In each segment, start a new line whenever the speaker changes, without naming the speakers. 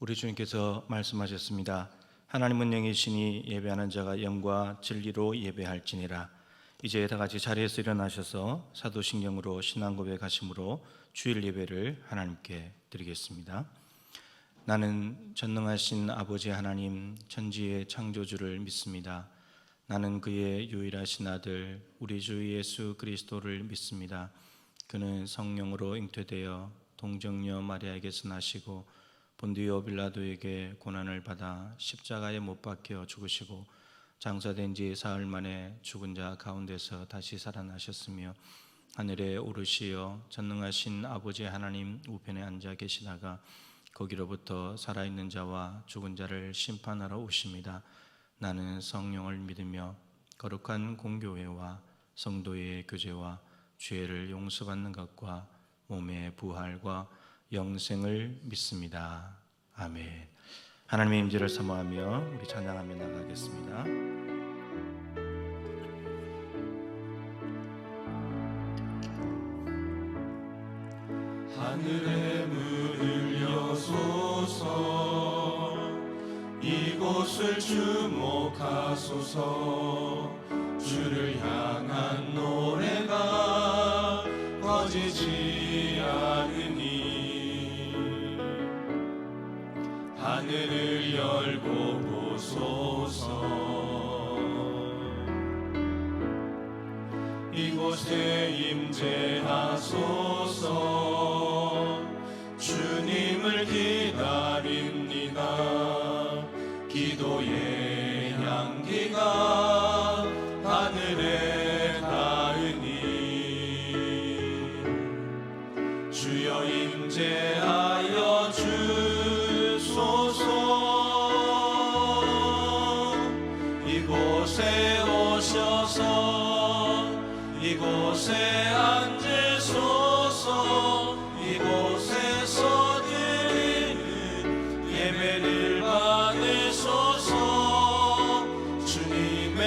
우리 주님께서 말씀하셨습니다. 하나님은 영이시니 예배하는 자가 영과 진리로 예배할지니라. 이제 다 같이 자리에서 일어나셔서 사도신경으로 신앙 고백하심으로 주일 예배를 하나님께 드리겠습니다. 나는 전능하신 아버지 하나님 천지의 창조주를 믿습니다. 나는 그의 유일하신 아들 우리 주 예수 그리스도를 믿습니다. 그는 성령으로 잉태되어 동정녀 마리아에게서 나시고 본디오 빌라도에게 고난을 받아 십자가에 못 박혀 죽으시고 장사된 지 사흘 만에 죽은 자 가운데서 다시 살아나셨으며 하늘에 오르시어 전능하신 아버지 하나님 우편에 앉아 계시다가 거기로부터 살아있는 자와 죽은 자를 심판하러 오십니다. 나는 성령을 믿으며 거룩한 공교회와 성도의 교제와 죄를 용서받는 것과 몸의 부활과 영생을 믿습니다. 아멘. 하나님의 임재를 사모하며 우리 찬양하며 나가겠습니다.
하늘의 문을 여소서 이곳을 주목하소서 주를 향한 노래가 꺼지지 않으니 하늘을 열고 보소서 이곳에 임재하소서 주님을 기다립니다. 기도의 향기가 하늘에 닿으니 주여 임재하여 주소서 이곳에 오셔서 이곳에 앉으소서 이곳에서 드리는 예배를 받으소서 주님의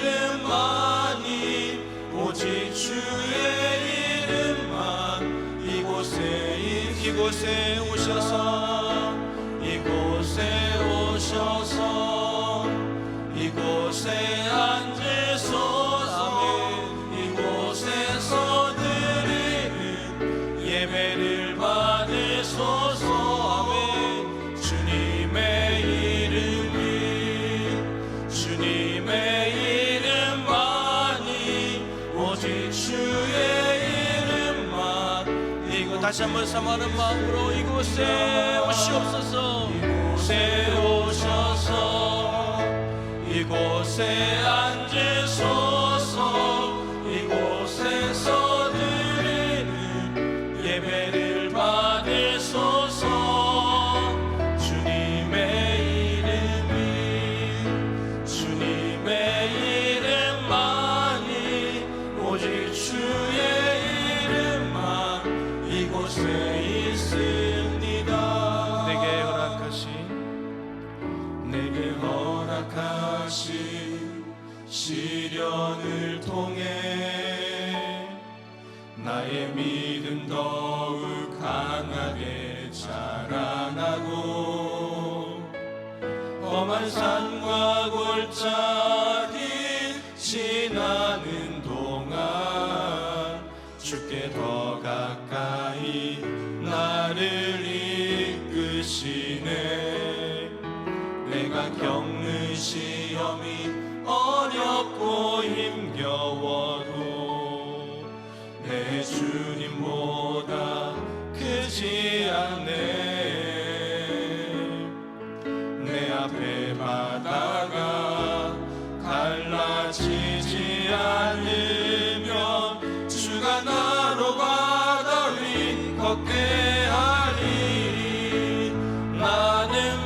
이름만이 오직 주의 이름만 이곳에 오셔서 이곳에 앉으소서 이곳에서 드리는 예배를 받으소서 아멘. 주님의 이름만이 오직 주의 이름만 이곳 다시 한번 사모하는 마음으로 이곳에 오시옵소서 이곳에 오셔서 이곳에 앉으소서 이곳에서 드리는 예배를 받으소서 주님의 이름만이 오직 주의 이름만 이곳에 있습니다. 내게 허락하신 시련을 통해 나의 믿음 더욱 강하게 자라나고 험한 산과 골짜기 지나는 동안 주께 더 가까이 나를 이끄시네. 내가 겪는 시험이 어렵고 힘겨워도 내 주님보다 크지 않네. 내 앞에 바다가 갈라지지 않으면 주가 나로 바다 위 걷게 하리. 나는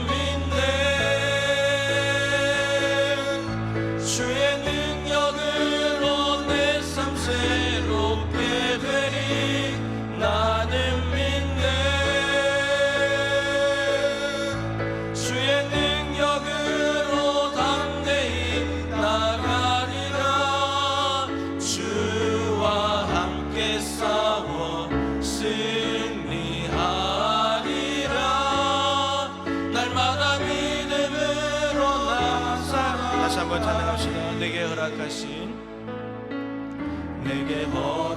주의 능력으로 내 삶 새롭게 되리. 나는 믿네. 주의 능력으로 담대히 나가리라. 주와 함께 싸워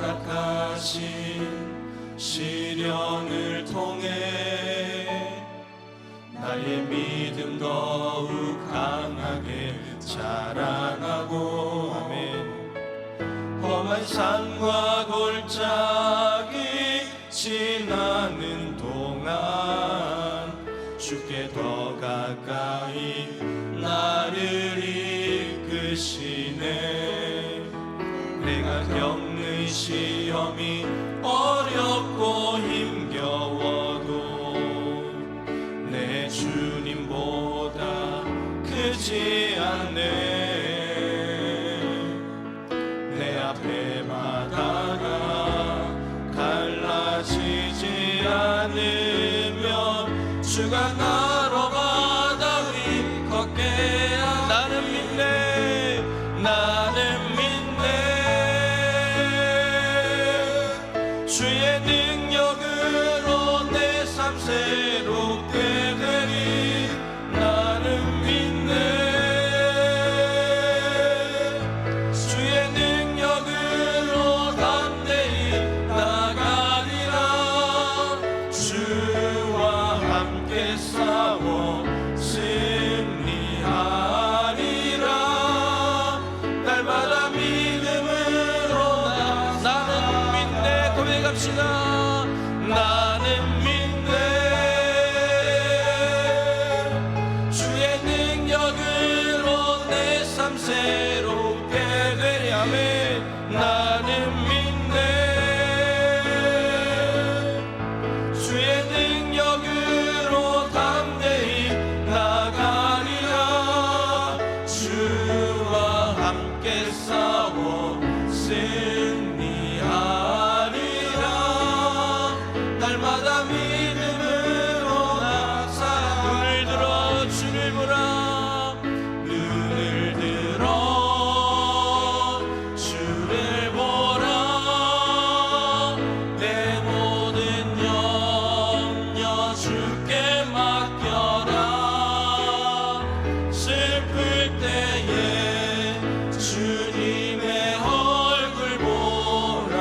허락하신 시련을 통해 나의 믿음 더욱 강하게 자라나고 험한 산과 골짜기 지나는 동안 주께 더 가까이 나를 이끄시네. 내가 겪는 시험이 어렵고 힘겨워도 내 주님보다 크지 않네. 내 앞에 바다가 갈라지지 않으면 주가 나로 바다 위 걷게 하네. 나는 믿네, 나는 믿네. 주의 능력으로 내 삶 새롭게 되리. 나는 믿네. 주의 능력으로 담대히 나가리라. 주와 함께 싸워 승리하리라. 날마다 믿음으로 나는 믿네. 고백합시다. 나는 믿네. 주의 능력으로 내 삶 새롭게 되리. 아멘. 나는 믿네. 주의 능력으로 담대히 나가리라. 주와 함께 싸워 승리하리라. 날마다 믿음으로 나 살아. 눈을 들어 주를 보라. 눈을 들어 주를 보라. 내 모든 염려 주께 맡겨라. 슬플 때에 주님의 얼굴 보라.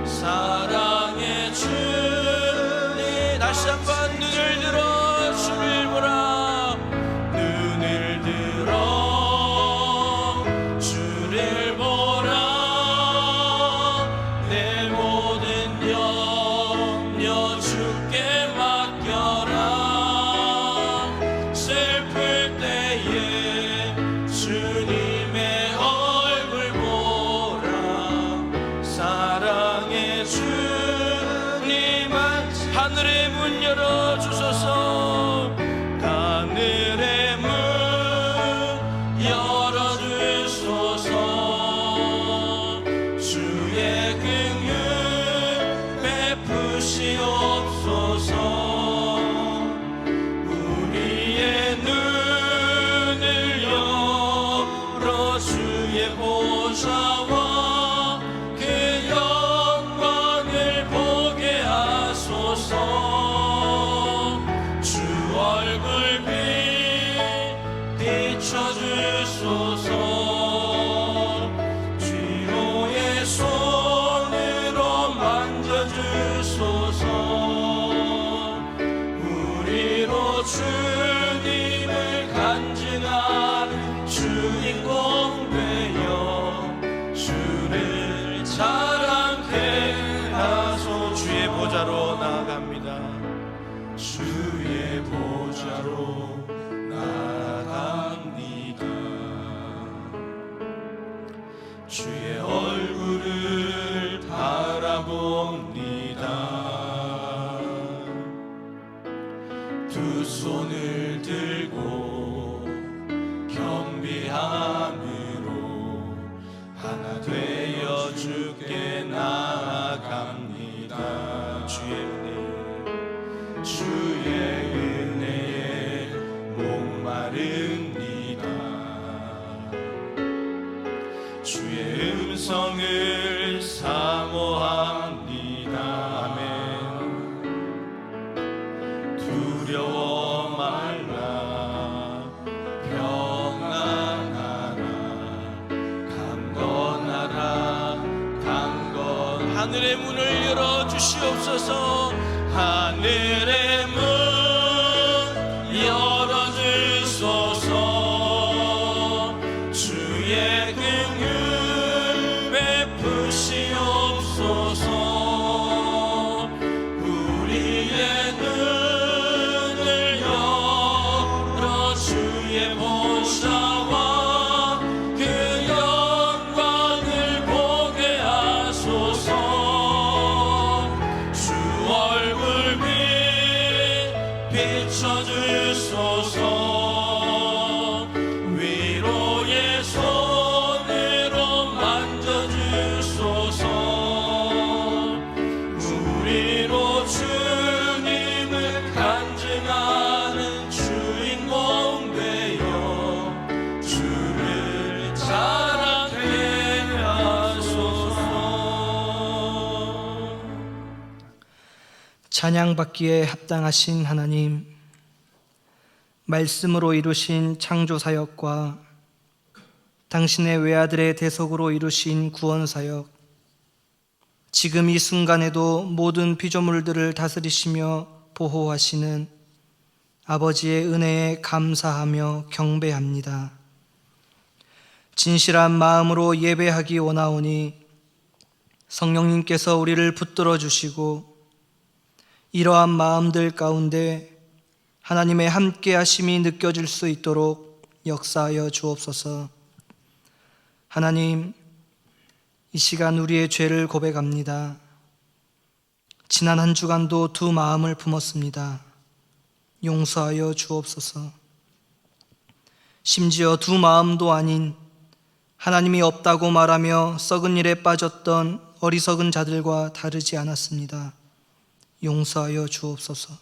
사랑의 주님. 다시 한번 눈을 들어 주를 보라. 눈을 들어 주를 보라. 내 모든 염려 주께 맡겨라. 슬플 때에 주님의 얼굴 보라. 사랑의 주님. 하늘의 문 열어주소서. 하늘의 문 열어주소서. 주의 긍휼 베푸시옵소서. 우리의 눈을 열어 주의 보좌와 그 영광을 보게 하소서. 주 얼굴 비춰주소서. 주의 손으로 만져주소서. 우리로 주님을 간증하는 주인공 되어 주를 자랑케 하소. 주의 보좌로 나아갑니다. 주의 보좌로 나아갑니다. 주의 얼굴을 바라봅니다. 두 손을 들고 겸비함으로 하나 되어 주께 나아갑니다. 주의 은혜에 목마릅니다. 주의 음성 하늘의 문을 열어 주시옵소서. 하늘의 문 열어 주소서. 주의 긍휼 베푸시옵소서. 우리의 눈을 열어 주의 보좌와 그 영광을 보게 하소서. 주 얼굴 빛 비춰주소서. 위로의 손으로 만져주소서. 우리로 주님을 간증하는 주인공 되어 주를 자랑케 하소서.
찬양받기에 합당하신 하나님, 말씀으로 이루신 창조사역과 당신의 외아들의 대속으로 이루신 구원사역, 지금 이 순간에도 모든 피조물들을 다스리시며 보호하시는 아버지의 은혜에 감사하며 경배합니다. 진실한 마음으로 예배하기 원하오니 성령님께서 우리를 붙들어 주시고 이러한 마음들 가운데 하나님의 함께하심이 느껴질 수 있도록 역사하여 주옵소서. 하나님, 이 시간 우리의 죄를 고백합니다. 지난 한 주간도 두 마음을 품었습니다. 용서하여 주옵소서. 심지어 두 마음도 아닌 하나님이 없다고 말하며 썩은 일에 빠졌던 어리석은 자들과 다르지 않았습니다. 용서하여 주옵소서.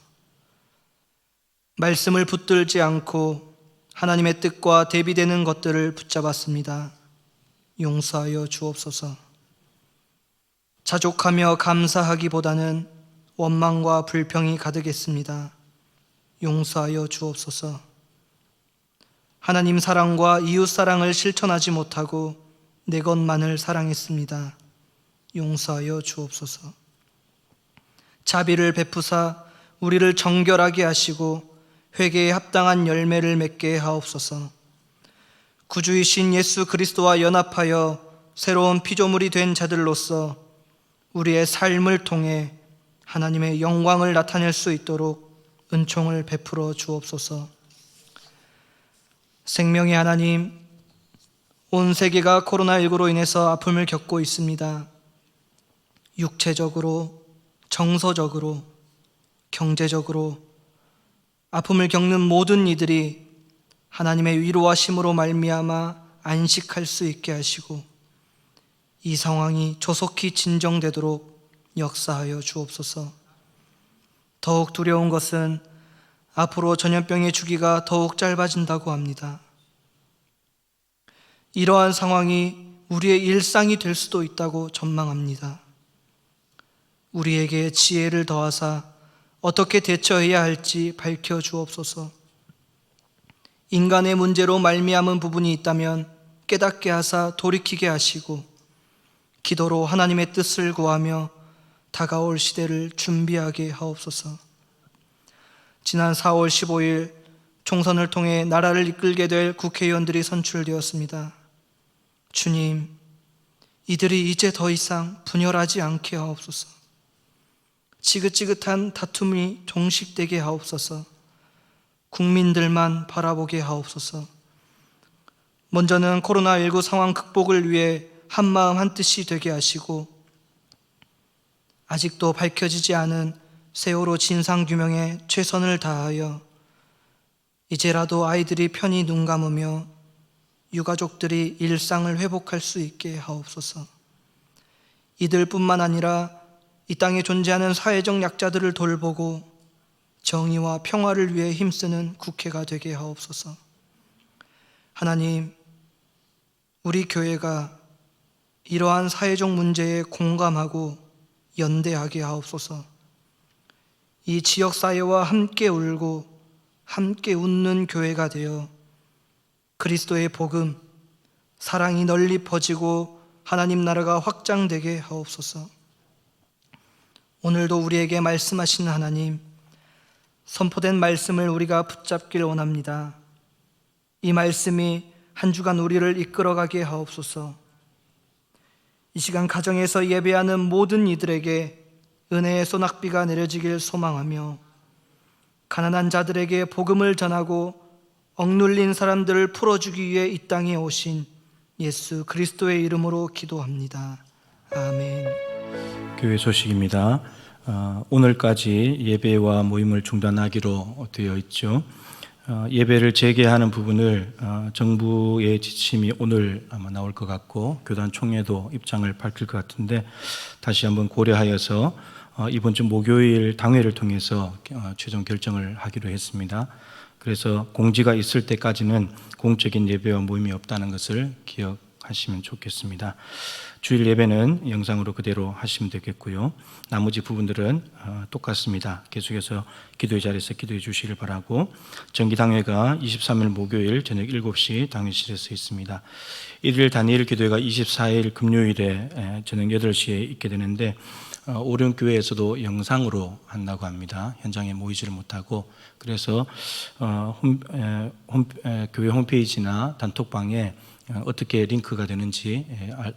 말씀을 붙들지 않고 하나님의 뜻과 대비되는 것들을 붙잡았습니다. 용서하여 주옵소서. 자족하며 감사하기보다는 원망과 불평이 가득했습니다. 용서하여 주옵소서. 하나님 사랑과 이웃 사랑을 실천하지 못하고 내 것만을 사랑했습니다. 용서하여 주옵소서. 자비를 베푸사 우리를 정결하게 하시고 회개에 합당한 열매를 맺게 하옵소서. 구주이신 예수 그리스도와 연합하여 새로운 피조물이 된 자들로서 우리의 삶을 통해 하나님의 영광을 나타낼 수 있도록 은총을 베풀어 주옵소서. 생명의 하나님, 온 세계가 코로나19로 인해서 아픔을 겪고 있습니다. 육체적으로, 정서적으로, 경제적으로 아픔을 겪는 모든 이들이 하나님의 위로하심으로 말미암아 안식할 수 있게 하시고 이 상황이 조속히 진정되도록 역사하여 주옵소서. 더욱 두려운 것은 앞으로 전염병의 주기가 더욱 짧아진다고 합니다. 이러한 상황이 우리의 일상이 될 수도 있다고 전망합니다. 우리에게 지혜를 더하사 어떻게 대처해야 할지 밝혀 주옵소서. 인간의 문제로 말미암은 부분이 있다면 깨닫게 하사 돌이키게 하시고 기도로 하나님의 뜻을 구하며 다가올 시대를 준비하게 하옵소서. 지난 4월 15일 총선을 통해 나라를 이끌게 될 국회의원들이 선출되었습니다. 주님, 이들이 이제 더 이상 분열하지 않게 하옵소서. 지긋지긋한 다툼이 종식되게 하옵소서. 국민들만 바라보게 하옵소서. 먼저는 코로나19 상황 극복을 위해 한마음 한뜻이 되게 하시고 아직도 밝혀지지 않은 세월호 진상규명에 최선을 다하여 이제라도 아이들이 편히 눈 감으며 유가족들이 일상을 회복할 수 있게 하옵소서. 이들뿐만 아니라 이 땅에 존재하는 사회적 약자들을 돌보고 정의와 평화를 위해 힘쓰는 국회가 되게 하옵소서. 하나님, 우리 교회가 이러한 사회적 문제에 공감하고 연대하게 하옵소서. 이 지역사회와 함께 울고 함께 웃는 교회가 되어 그리스도의 복음, 사랑이 널리 퍼지고 하나님 나라가 확장되게 하옵소서. 오늘도 우리에게 말씀하시는 하나님, 선포된 말씀을 우리가 붙잡길 원합니다. 이 말씀이 한 주간 우리를 이끌어가게 하옵소서. 이 시간 가정에서 예배하는 모든 이들에게 은혜의 소낙비가 내려지길 소망하며, 가난한 자들에게 복음을 전하고 억눌린 사람들을 풀어주기 위해 이 땅에 오신 예수 그리스도의 이름으로 기도합니다. 아멘.
교회 소식입니다. 오늘까지 예배와 모임을 중단하기로 되어 있죠. 예배를 재개하는 부분을 정부의 지침이 오늘 아마 나올 것 같고 교단 총회도 입장을 밝힐 것 같은데 다시 한번 고려하여서 이번 주 목요일 당회를 통해서 최종 결정을 하기로 했습니다. 그래서 공지가 있을 때까지는 공적인 예배와 모임이 없다는 것을 기억하시면 좋겠습니다. 주일 예배는 영상으로 그대로 하시면 되겠고요. 나머지 부분들은 똑같습니다. 계속해서 기도의 자리에서 기도해 주시길 바라고, 정기당회가 23일 목요일 저녁 7시 당회실에서 있습니다. 1일 단일 기도회가 24일 금요일에 저녁 8시에 있게 되는데 오륜교회에서도 영상으로 한다고 합니다. 현장에 모이지를 못하고, 그래서 교회 홈페이지나 단톡방에 어떻게 링크가 되는지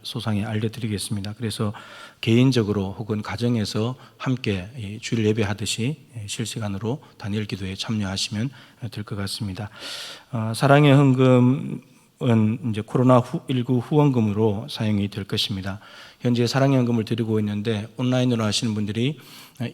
소상히 알려드리겠습니다. 그래서 개인적으로 혹은 가정에서 함께 주일 예배하듯이 실시간으로 단일 기도에 참여하시면 될 것 같습니다. 사랑의 헌금은 이제 코로나19 후원금으로 사용이 될 것입니다. 현재 사랑의 헌금을 드리고 있는데 온라인으로 하시는 분들이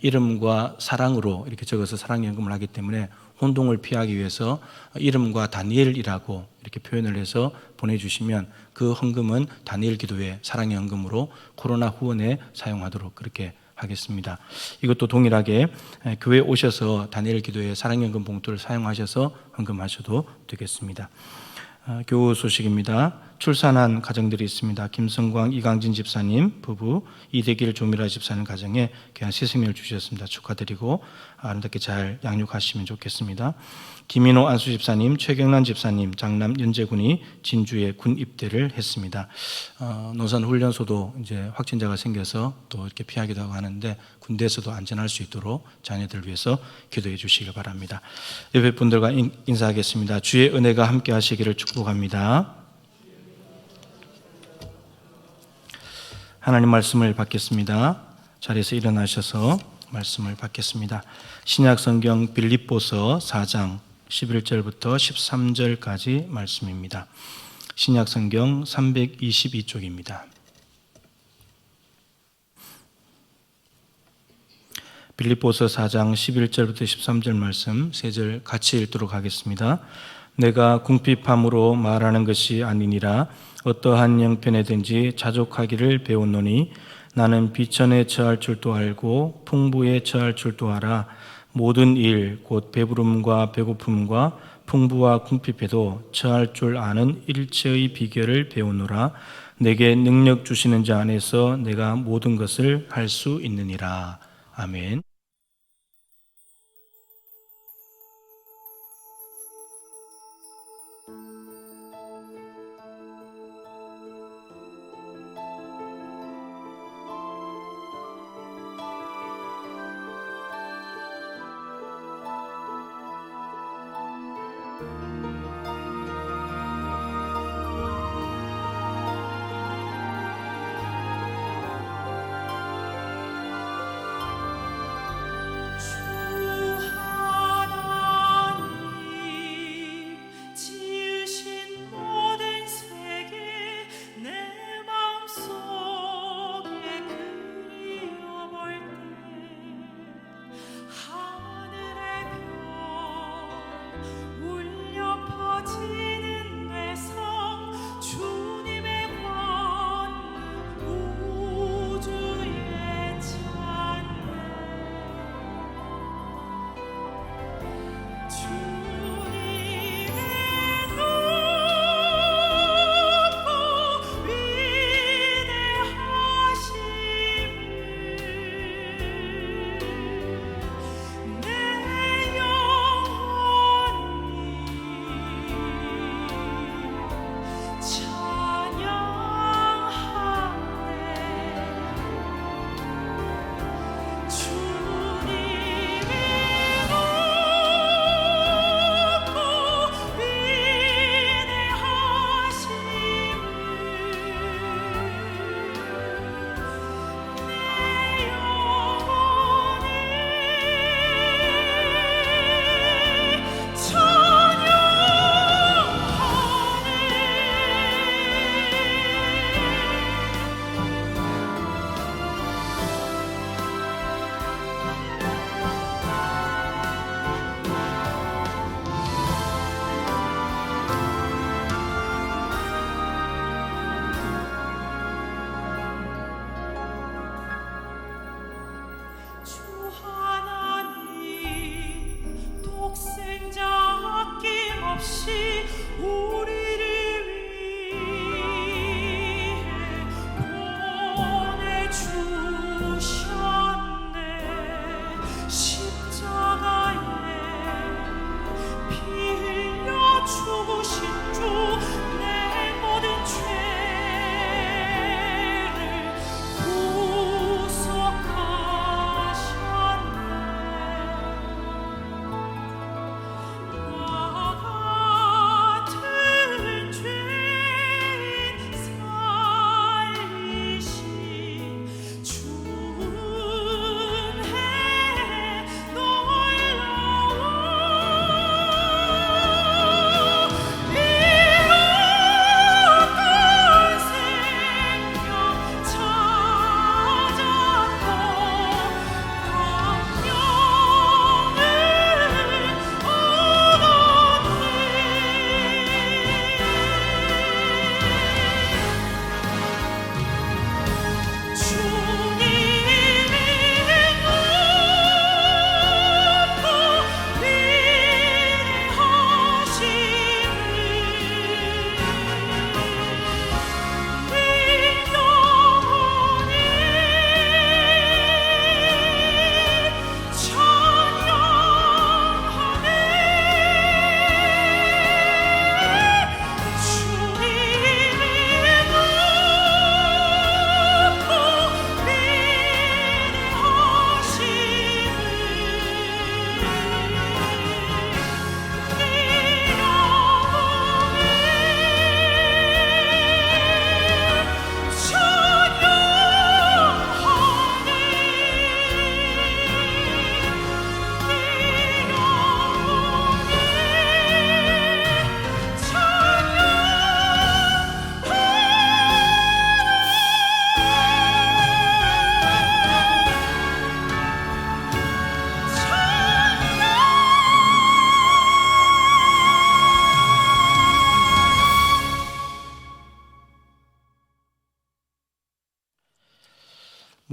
이름과 사랑으로 이렇게 적어서 사랑의 헌금을 하기 때문에 혼동을 피하기 위해서 이름과 다니엘이라고 이렇게 표현을 해서 보내주시면 그 헌금은 다니엘 기도회 사랑의 헌금으로 코로나 후원에 사용하도록 그렇게 하겠습니다. 이것도 동일하게 교회에 오셔서 다니엘 기도회 사랑의 헌금 봉투를 사용하셔서 헌금하셔도 되겠습니다. 교우 소식입니다. 출산한 가정들이 있습니다. 김성광, 이강진 집사님 부부, 이대길, 조미라 집사님 가정에 귀한 새생명을 주셨습니다. 축하드리고 아름답게 잘 양육하시면 좋겠습니다. 김인호 안수 집사님, 최경란 집사님, 장남 연재군이 진주에 군 입대를 했습니다. 노산 훈련소도 이제 확진자가 생겨서 또 이렇게 피하기도 하고 하는데 군대에서도 안전할 수 있도록 자녀들을 위해서 기도해 주시기 바랍니다. 옆에 분들과 인사하겠습니다. 주의 은혜가 함께 하시기를 축복합니다. 하나님 말씀을 받겠습니다. 자리에서 일어나셔서 말씀을 받겠습니다. 신약 성경 빌립보서 4장 11절부터 13절까지 말씀입니다. 신약 성경 322쪽입니다. 빌립보서 4장 11절부터 13절 말씀 3절 같이 읽도록 하겠습니다. 내가 궁핍함으로 말하는 것이 아니니라. 어떠한 형편에든지 자족하기를 배웠노니 나는 비천에 처할 줄도 알고 풍부에 처할 줄도 알아. 모든 일 곧 배부름과 배고픔과 풍부와 궁핍에도 처할 줄 아는 일체의 비결을 배우노라. 내게 능력 주시는 자 안에서 내가 모든 것을 할 수 있느니라. 아멘.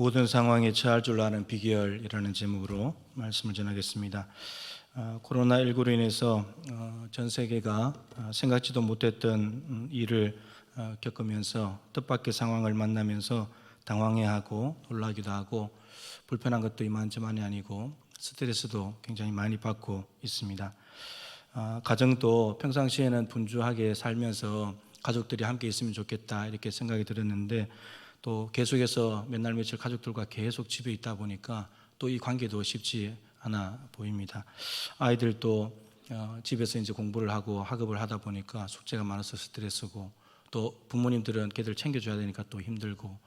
모든 상황에 처할 줄 아는 비결이라는 제목으로 말씀을 전하겠습니다. 코로나19로 인해서 전 세계가 생각지도 못했던 일을 겪으면서 뜻밖의 상황을 만나면서 당황해하고 놀라기도 하고 불편한 것도 이만저만이 아니고 스트레스도 굉장히 많이 받고 있습니다. 가정도 평상시에는 분주하게 살면서 가족들이 함께 있으면 좋겠다 이렇게 생각이 들었는데 또 계속해서 몇 날 며칠 가족들과 계속 집에 있다 보니까 또 이 관계도 쉽지 않아 보입니다. 아이들도 집에서 이제 공부를 하고 학업을 하다 보니까 숙제가 많아서 스트레스고 또 부모님들은 걔들 챙겨줘야 되니까 또 힘들고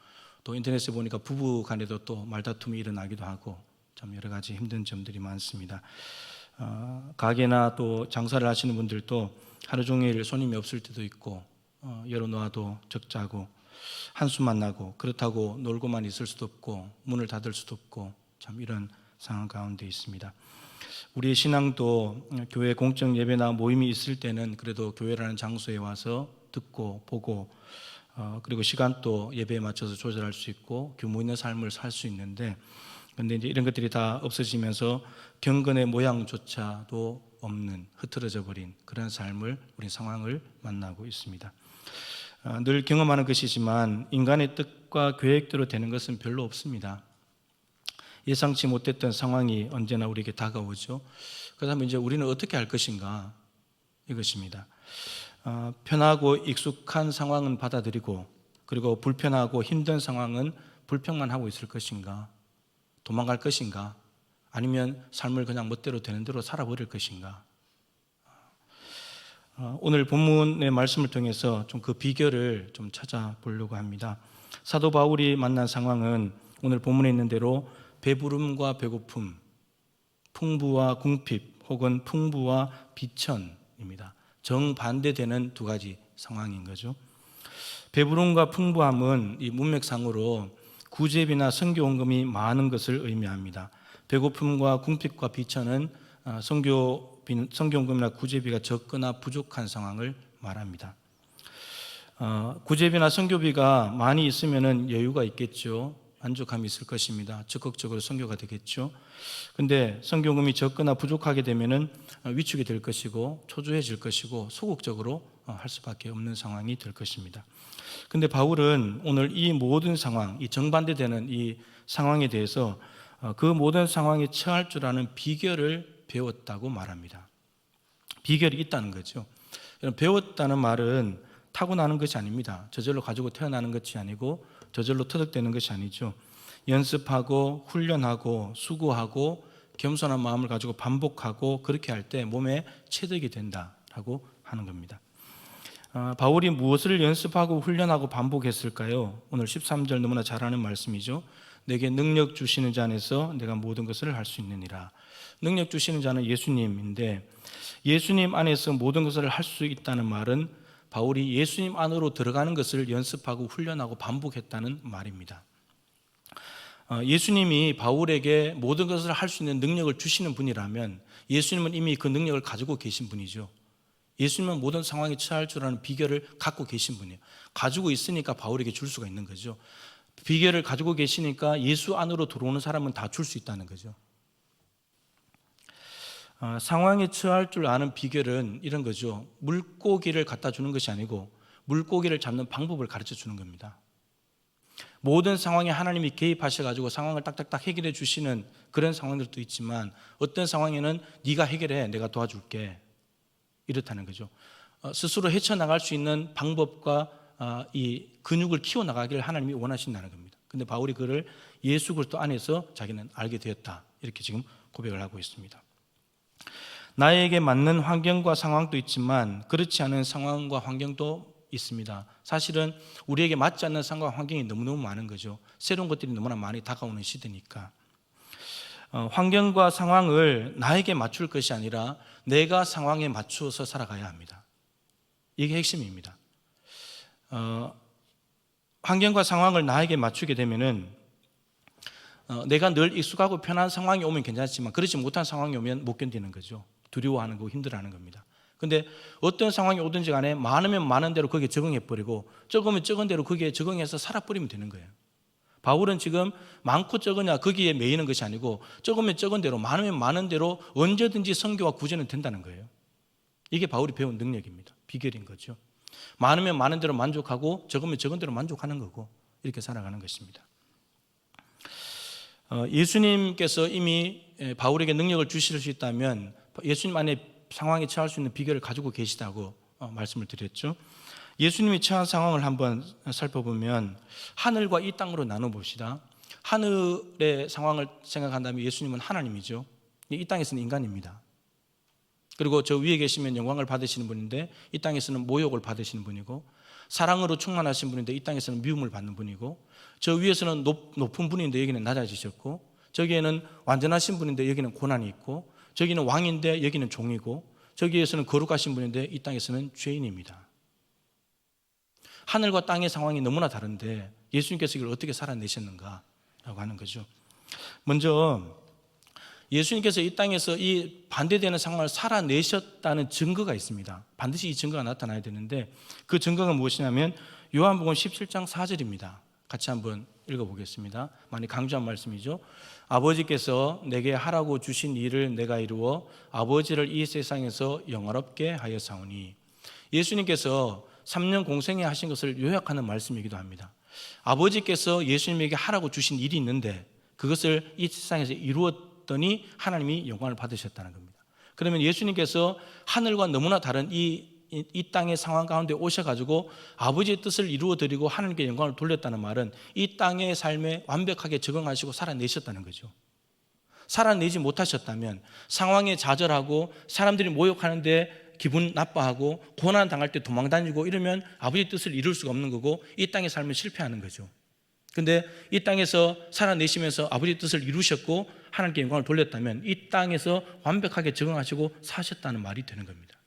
또 인터넷에 보니까 부부 간에도 또 말다툼이 일어나기도 하고 참 여러 가지 힘든 점들이 많습니다. 가게나 또 장사를 하시는 분들도 하루 종일 손님이 없을 때도 있고 열어놓아도 적자고 한숨만 나고 그렇다고 놀고만 있을 수도 없고 문을 닫을 수도 없고 참 이런 상황 가운데 있습니다. 우리의 신앙도 교회 공적 예배나 모임이 있을 때는 그래도 교회라는 장소에 와서 듣고 보고 그리고 시간도 예배에 맞춰서 조절할 수 있고 규모 있는 삶을 살 수 있는데 그런데 이제 이런 것들이 다 없어지면서 경건의 모양조차도 없는 흐트러져 버린 그런 삶을 우리 상황을 만나고 있습니다. 늘 경험하는 것이지만 인간의 뜻과 계획대로 되는 것은 별로 없습니다. 예상치 못했던 상황이 언제나 우리에게 다가오죠. 그렇다면 이제 우리는 어떻게 할 것인가 이것입니다. 편하고 익숙한 상황은 받아들이고 그리고 불편하고 힘든 상황은 불평만 하고 있을 것인가, 도망갈 것인가, 아니면 삶을 그냥 멋대로 되는 대로 살아버릴 것인가. 오늘 본문의 말씀을 통해서 좀 그 비결을 좀 찾아보려고 합니다. 사도 바울이 만난 상황은 오늘 본문에 있는 대로 배부름과 배고픔, 풍부와 궁핍 혹은 풍부와 비천입니다. 정반대되는 두 가지 상황인 거죠. 배부름과 풍부함은 이 문맥상으로 구제비나 선교원금이 많은 것을 의미합니다. 배고픔과 궁핍과 비천은 선교원금이나 구제비가 적거나 부족한 상황을 말합니다. 구제비나 선교비가 많이 있으면 여유가 있겠죠. 만족함이 있을 것입니다. 적극적으로 선교가 되겠죠. 근데 선교금이 적거나 부족하게 되면은 위축이 될 것이고 초조해질 것이고 소극적으로 할 수밖에 없는 상황이 될 것입니다. 근데 바울은 오늘 이 모든 상황, 이 정반대되는 이 상황에 대해서 그 모든 상황에 처할 줄 아는 비결을 배웠다고 말합니다. 비결이 있다는 거죠. 배웠다는 말은 타고나는 것이 아닙니다. 저절로 가지고 태어나는 것이 아니고 저절로 터득되는 것이 아니죠. 연습하고 훈련하고 수고하고 겸손한 마음을 가지고 반복하고 그렇게 할 때 몸에 체득이 된다라고 하는 겁니다. 바울이 무엇을 연습하고 훈련하고 반복했을까요? 오늘 13절 너무나 잘 아는 말씀이죠. 내게 능력 주시는 자 안에서 내가 모든 것을 할 수 있느니라. 능력 주시는 자는 예수님인데 예수님 안에서 모든 것을 할 수 있다는 말은 바울이 예수님 안으로 들어가는 것을 연습하고 훈련하고 반복했다는 말입니다. 예수님이 바울에게 모든 것을 할 수 있는 능력을 주시는 분이라면 예수님은 이미 그 능력을 가지고 계신 분이죠. 예수님은 모든 상황에 처할 줄 아는 비결을 갖고 계신 분이에요. 가지고 있으니까 바울에게 줄 수가 있는 거죠. 비결을 가지고 계시니까 예수 안으로 들어오는 사람은 다 줄 수 있다는 거죠. 상황에 처할 줄 아는 비결은 이런 거죠. 물고기를 갖다 주는 것이 아니고 물고기를 잡는 방법을 가르쳐 주는 겁니다. 모든 상황에 하나님이 개입하셔가지고 상황을 딱딱딱 해결해 주시는 그런 상황들도 있지만 어떤 상황에는 네가 해결해, 내가 도와줄게, 이렇다는 거죠. 스스로 헤쳐나갈 수 있는 방법과 이 근육을 키워나가기를 하나님이 원하신다는 겁니다. 근데 바울이 그를 예수 그리스도 안에서 자기는 알게 되었다, 이렇게 지금 고백을 하고 있습니다. 나에게 맞는 환경과 상황도 있지만 그렇지 않은 상황과 환경도 있습니다. 사실은 우리에게 맞지 않는 상황과 환경이 너무너무 많은 거죠. 새로운 것들이 너무나 많이 다가오는 시대니까. 환경과 상황을 나에게 맞출 것이 아니라 내가 상황에 맞추어서 살아가야 합니다. 이게 핵심입니다. 환경과 상황을 나에게 맞추게 되면은 내가 늘 익숙하고 편한 상황이 오면 괜찮지만 그렇지 못한 상황이 오면 못 견디는 거죠. 두려워하는 거고 힘들어하는 겁니다. 근데 어떤 상황이 오든지 간에 많으면 많은 대로 거기에 적응해버리고 적으면 적은 대로 거기에 적응해서 살아버리면 되는 거예요. 바울은 지금 많고 적으냐 거기에 매이는 것이 아니고 적으면 적은 대로 많으면 많은 대로 언제든지 선교와 구제는 된다는 거예요. 이게 바울이 배운 능력입니다. 비결인 거죠. 많으면 많은 대로 만족하고 적으면 적은 대로 만족하는 거고 이렇게 살아가는 것입니다. 예수님께서 이미 바울에게 능력을 주실 수 있다면 예수님 안에 상황에 처할 수 있는 비결을 가지고 계시다고 말씀을 드렸죠. 예수님이 처한 상황을 한번 살펴보면 하늘과 이 땅으로 나눠봅시다. 하늘의 상황을 생각한다면 예수님은 하나님이죠. 이 땅에서는 인간입니다. 그리고 저 위에 계시면 영광을 받으시는 분인데 이 땅에서는 모욕을 받으시는 분이고, 사랑으로 충만하신 분인데 이 땅에서는 미움을 받는 분이고, 저 위에서는 높은 분인데 여기는 낮아지셨고, 저기에는 완전하신 분인데 여기는 고난이 있고, 저기는 왕인데 여기는 종이고, 저기에서는 거룩하신 분인데 이 땅에서는 죄인입니다. 하늘과 땅의 상황이 너무나 다른데 예수님께서 이걸 어떻게 살아내셨는가 라고 하는 거죠. 먼저 예수님께서 이 땅에서 이 반대되는 상황을 살아내셨다는 증거가 있습니다. 반드시 이 증거가 나타나야 되는데 그 증거가 무엇이냐면 요한복음 17장 4절입니다. 같이 한번 읽어보겠습니다. 많이 강조한 말씀이죠. 아버지께서 내게 하라고 주신 일을 내가 이루어 아버지를 이 세상에서 영화롭게 하였사오니. 예수님께서 3년 공생에 하신 것을 요약하는 말씀이기도 합니다. 아버지께서 예수님에게 하라고 주신 일이 있는데 그것을 이 세상에서 이루었더니 하나님이 영광을 받으셨다는 겁니다. 그러면 예수님께서 하늘과 너무나 다른 이 땅의 상황 가운데 오셔가지고 아버지의 뜻을 이루어드리고 하나님께 영광을 돌렸다는 말은 이 땅의 삶에 완벽하게 적응하시고 살아내셨다는 거죠. 살아내지 못하셨다면 상황에 좌절하고 사람들이 모욕하는데 기분 나빠하고 고난 당할 때 도망다니고 이러면 아버지의 뜻을 이룰 수가 없는 거고 이 땅의 삶을 실패하는 거죠. 근데 이 땅에서 살아내시면서 아버지의 뜻을 이루셨고 하나님께 영광을 돌렸다면 이 땅에서 완벽하게 적응하시고 사셨다는 말이 되는 겁니다.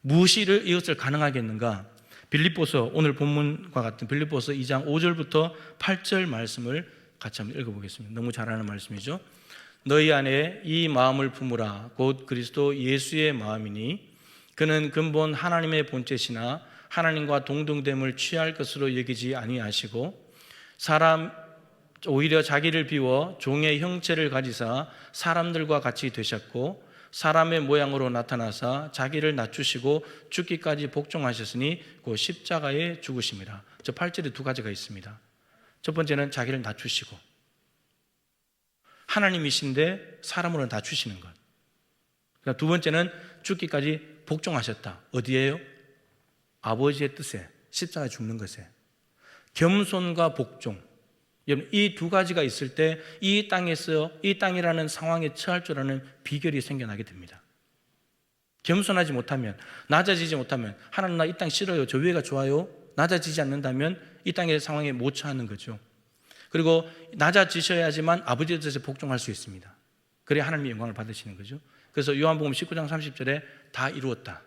무엇이 이것을 가능하게 했는가? 빌립보서, 오늘 본문과 같은 빌립보서 2장 5절부터 8절 말씀을 같이 한번 읽어보겠습니다. 너무 잘 아는 말씀이죠. 너희 안에 이 마음을 품으라. 곧 그리스도 예수의 마음이니 그는 근본 하나님의 본체시나 하나님과 동등됨을 취할 것으로 여기지 아니하시고 오히려 자기를 비워 종의 형체를 가지사 사람들과 같이 되셨고 사람의 모양으로 나타나사 자기를 낮추시고 죽기까지 복종하셨으니 그 십자가에 죽으심이라. 저 8절에 두 가지가 있습니다. 첫 번째는 자기를 낮추시고, 하나님이신데 사람으로 낮추시는 것. 그러니까 두 번째는 죽기까지 복종하셨다. 어디에요? 아버지의 뜻에, 십자가에 죽는 것에. 겸손과 복종. 여러분, 이 두 가지가 있을 때 이 땅에서 이 땅이라는 상황에 처할 줄 아는 비결이 생겨나게 됩니다. 겸손하지 못하면, 낮아지지 못하면, 하나님 나 이 땅 싫어요, 저 위에가 좋아요, 낮아지지 않는다면 이 땅의 상황에 못 처하는 거죠. 그리고 낮아지셔야지만 아버지의 뜻에 복종할 수 있습니다. 그래야 하나님의 영광을 받으시는 거죠. 그래서 요한복음 19장 30절에 다 이루었다.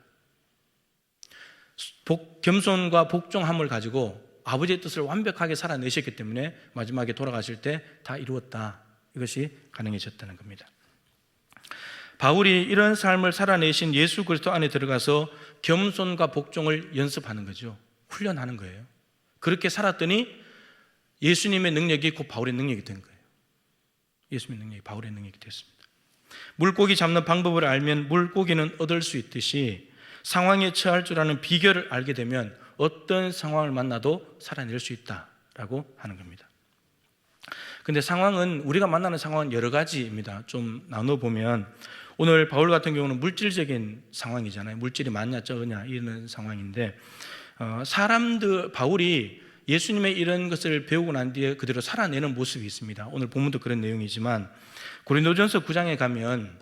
겸손과 복종함을 가지고 아버지의 뜻을 완벽하게 살아내셨기 때문에 마지막에 돌아가실 때 다 이루었다. 이것이 가능해졌다는 겁니다. 바울이 이런 삶을 살아내신 예수 그리스도 안에 들어가서 겸손과 복종을 연습하는 거죠. 훈련하는 거예요. 그렇게 살았더니 예수님의 능력이 곧 바울의 능력이 된 거예요. 예수님의 능력이 바울의 능력이 됐습니다. 물고기 잡는 방법을 알면 물고기는 얻을 수 있듯이 상황에 처할 줄 아는 비결을 알게 되면 어떤 상황을 만나도 살아낼 수 있다라고 하는 겁니다. 근데 상황은, 우리가 만나는 상황은 여러 가지입니다. 좀 나눠보면 오늘 바울 같은 경우는 물질적인 상황이잖아요. 물질이 많냐 적으냐 이런 상황인데 바울이 예수님의 이런 것을 배우고 난 뒤에 그대로 살아내는 모습이 있습니다. 오늘 본문도 그런 내용이지만 고린도전서 9장에 가면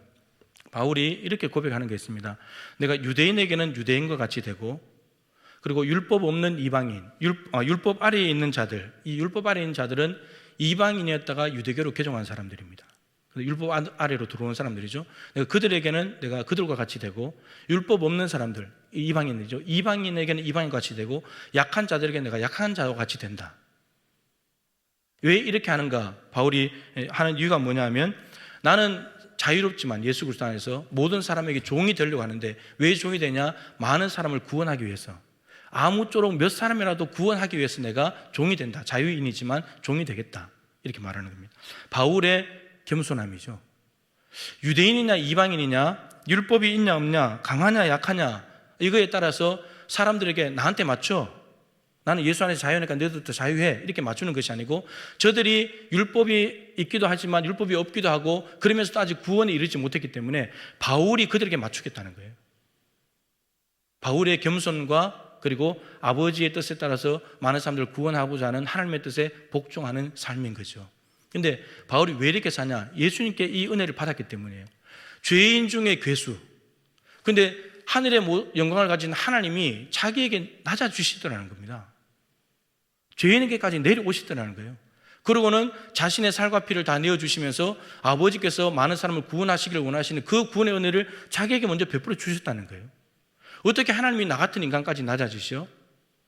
바울이 이렇게 고백하는 게 있습니다. 내가 유대인에게는 유대인과 같이 되고, 그리고 율법 없는 이방인, 율법 아래에 있는 자들, 이 율법 아래에 있는 자들은 이방인이었다가 유대교로 개종한 사람들입니다. 율법 아래로 들어온 사람들이죠. 내가 그들에게는 내가 그들과 같이 되고, 율법 없는 사람들, 이방인이죠. 이방인에게는 이방인과 같이 되고, 약한 자들에게 내가 약한 자와 같이 된다. 왜 이렇게 하는가? 바울이 하는 이유가 뭐냐면, 나는 자유롭지만 예수 그리스도 안에서 모든 사람에게 종이 되려고 하는데, 왜 종이 되냐? 많은 사람을 구원하기 위해서. 아무쪼록 몇 사람이라도 구원하기 위해서 내가 종이 된다. 자유인이지만 종이 되겠다. 이렇게 말하는 겁니다. 바울의 겸손함이죠. 유대인이냐 이방인이냐, 율법이 있냐 없냐, 강하냐 약하냐, 이거에 따라서 사람들에게 나한테 맞춰, 나는 예수 안에서 자유하니까 너희들도 자유해, 이렇게 맞추는 것이 아니고, 저들이 율법이 있기도 하지만 율법이 없기도 하고 그러면서도 아직 구원에 이르지 못했기 때문에 바울이 그들에게 맞추겠다는 거예요. 바울의 겸손과 그리고 아버지의 뜻에 따라서 많은 사람들을 구원하고자 하는 하나님의 뜻에 복종하는 삶인 거죠. 근데 바울이 왜 이렇게 사냐? 예수님께 이 은혜를 받았기 때문이에요. 죄인 중에 괴수. 근데 하늘의 영광을 가진 하나님이 자기에게 낮아주시더라는 겁니다. 죄인에게까지 내려오시더라는 거예요. 그러고는 자신의 살과 피를 다 내어주시면서 아버지께서 많은 사람을 구원하시기를 원하시는 그 구원의 은혜를 자기에게 먼저 베풀어 주셨다는 거예요. 어떻게 하나님이 나 같은 인간까지 낮아지시오?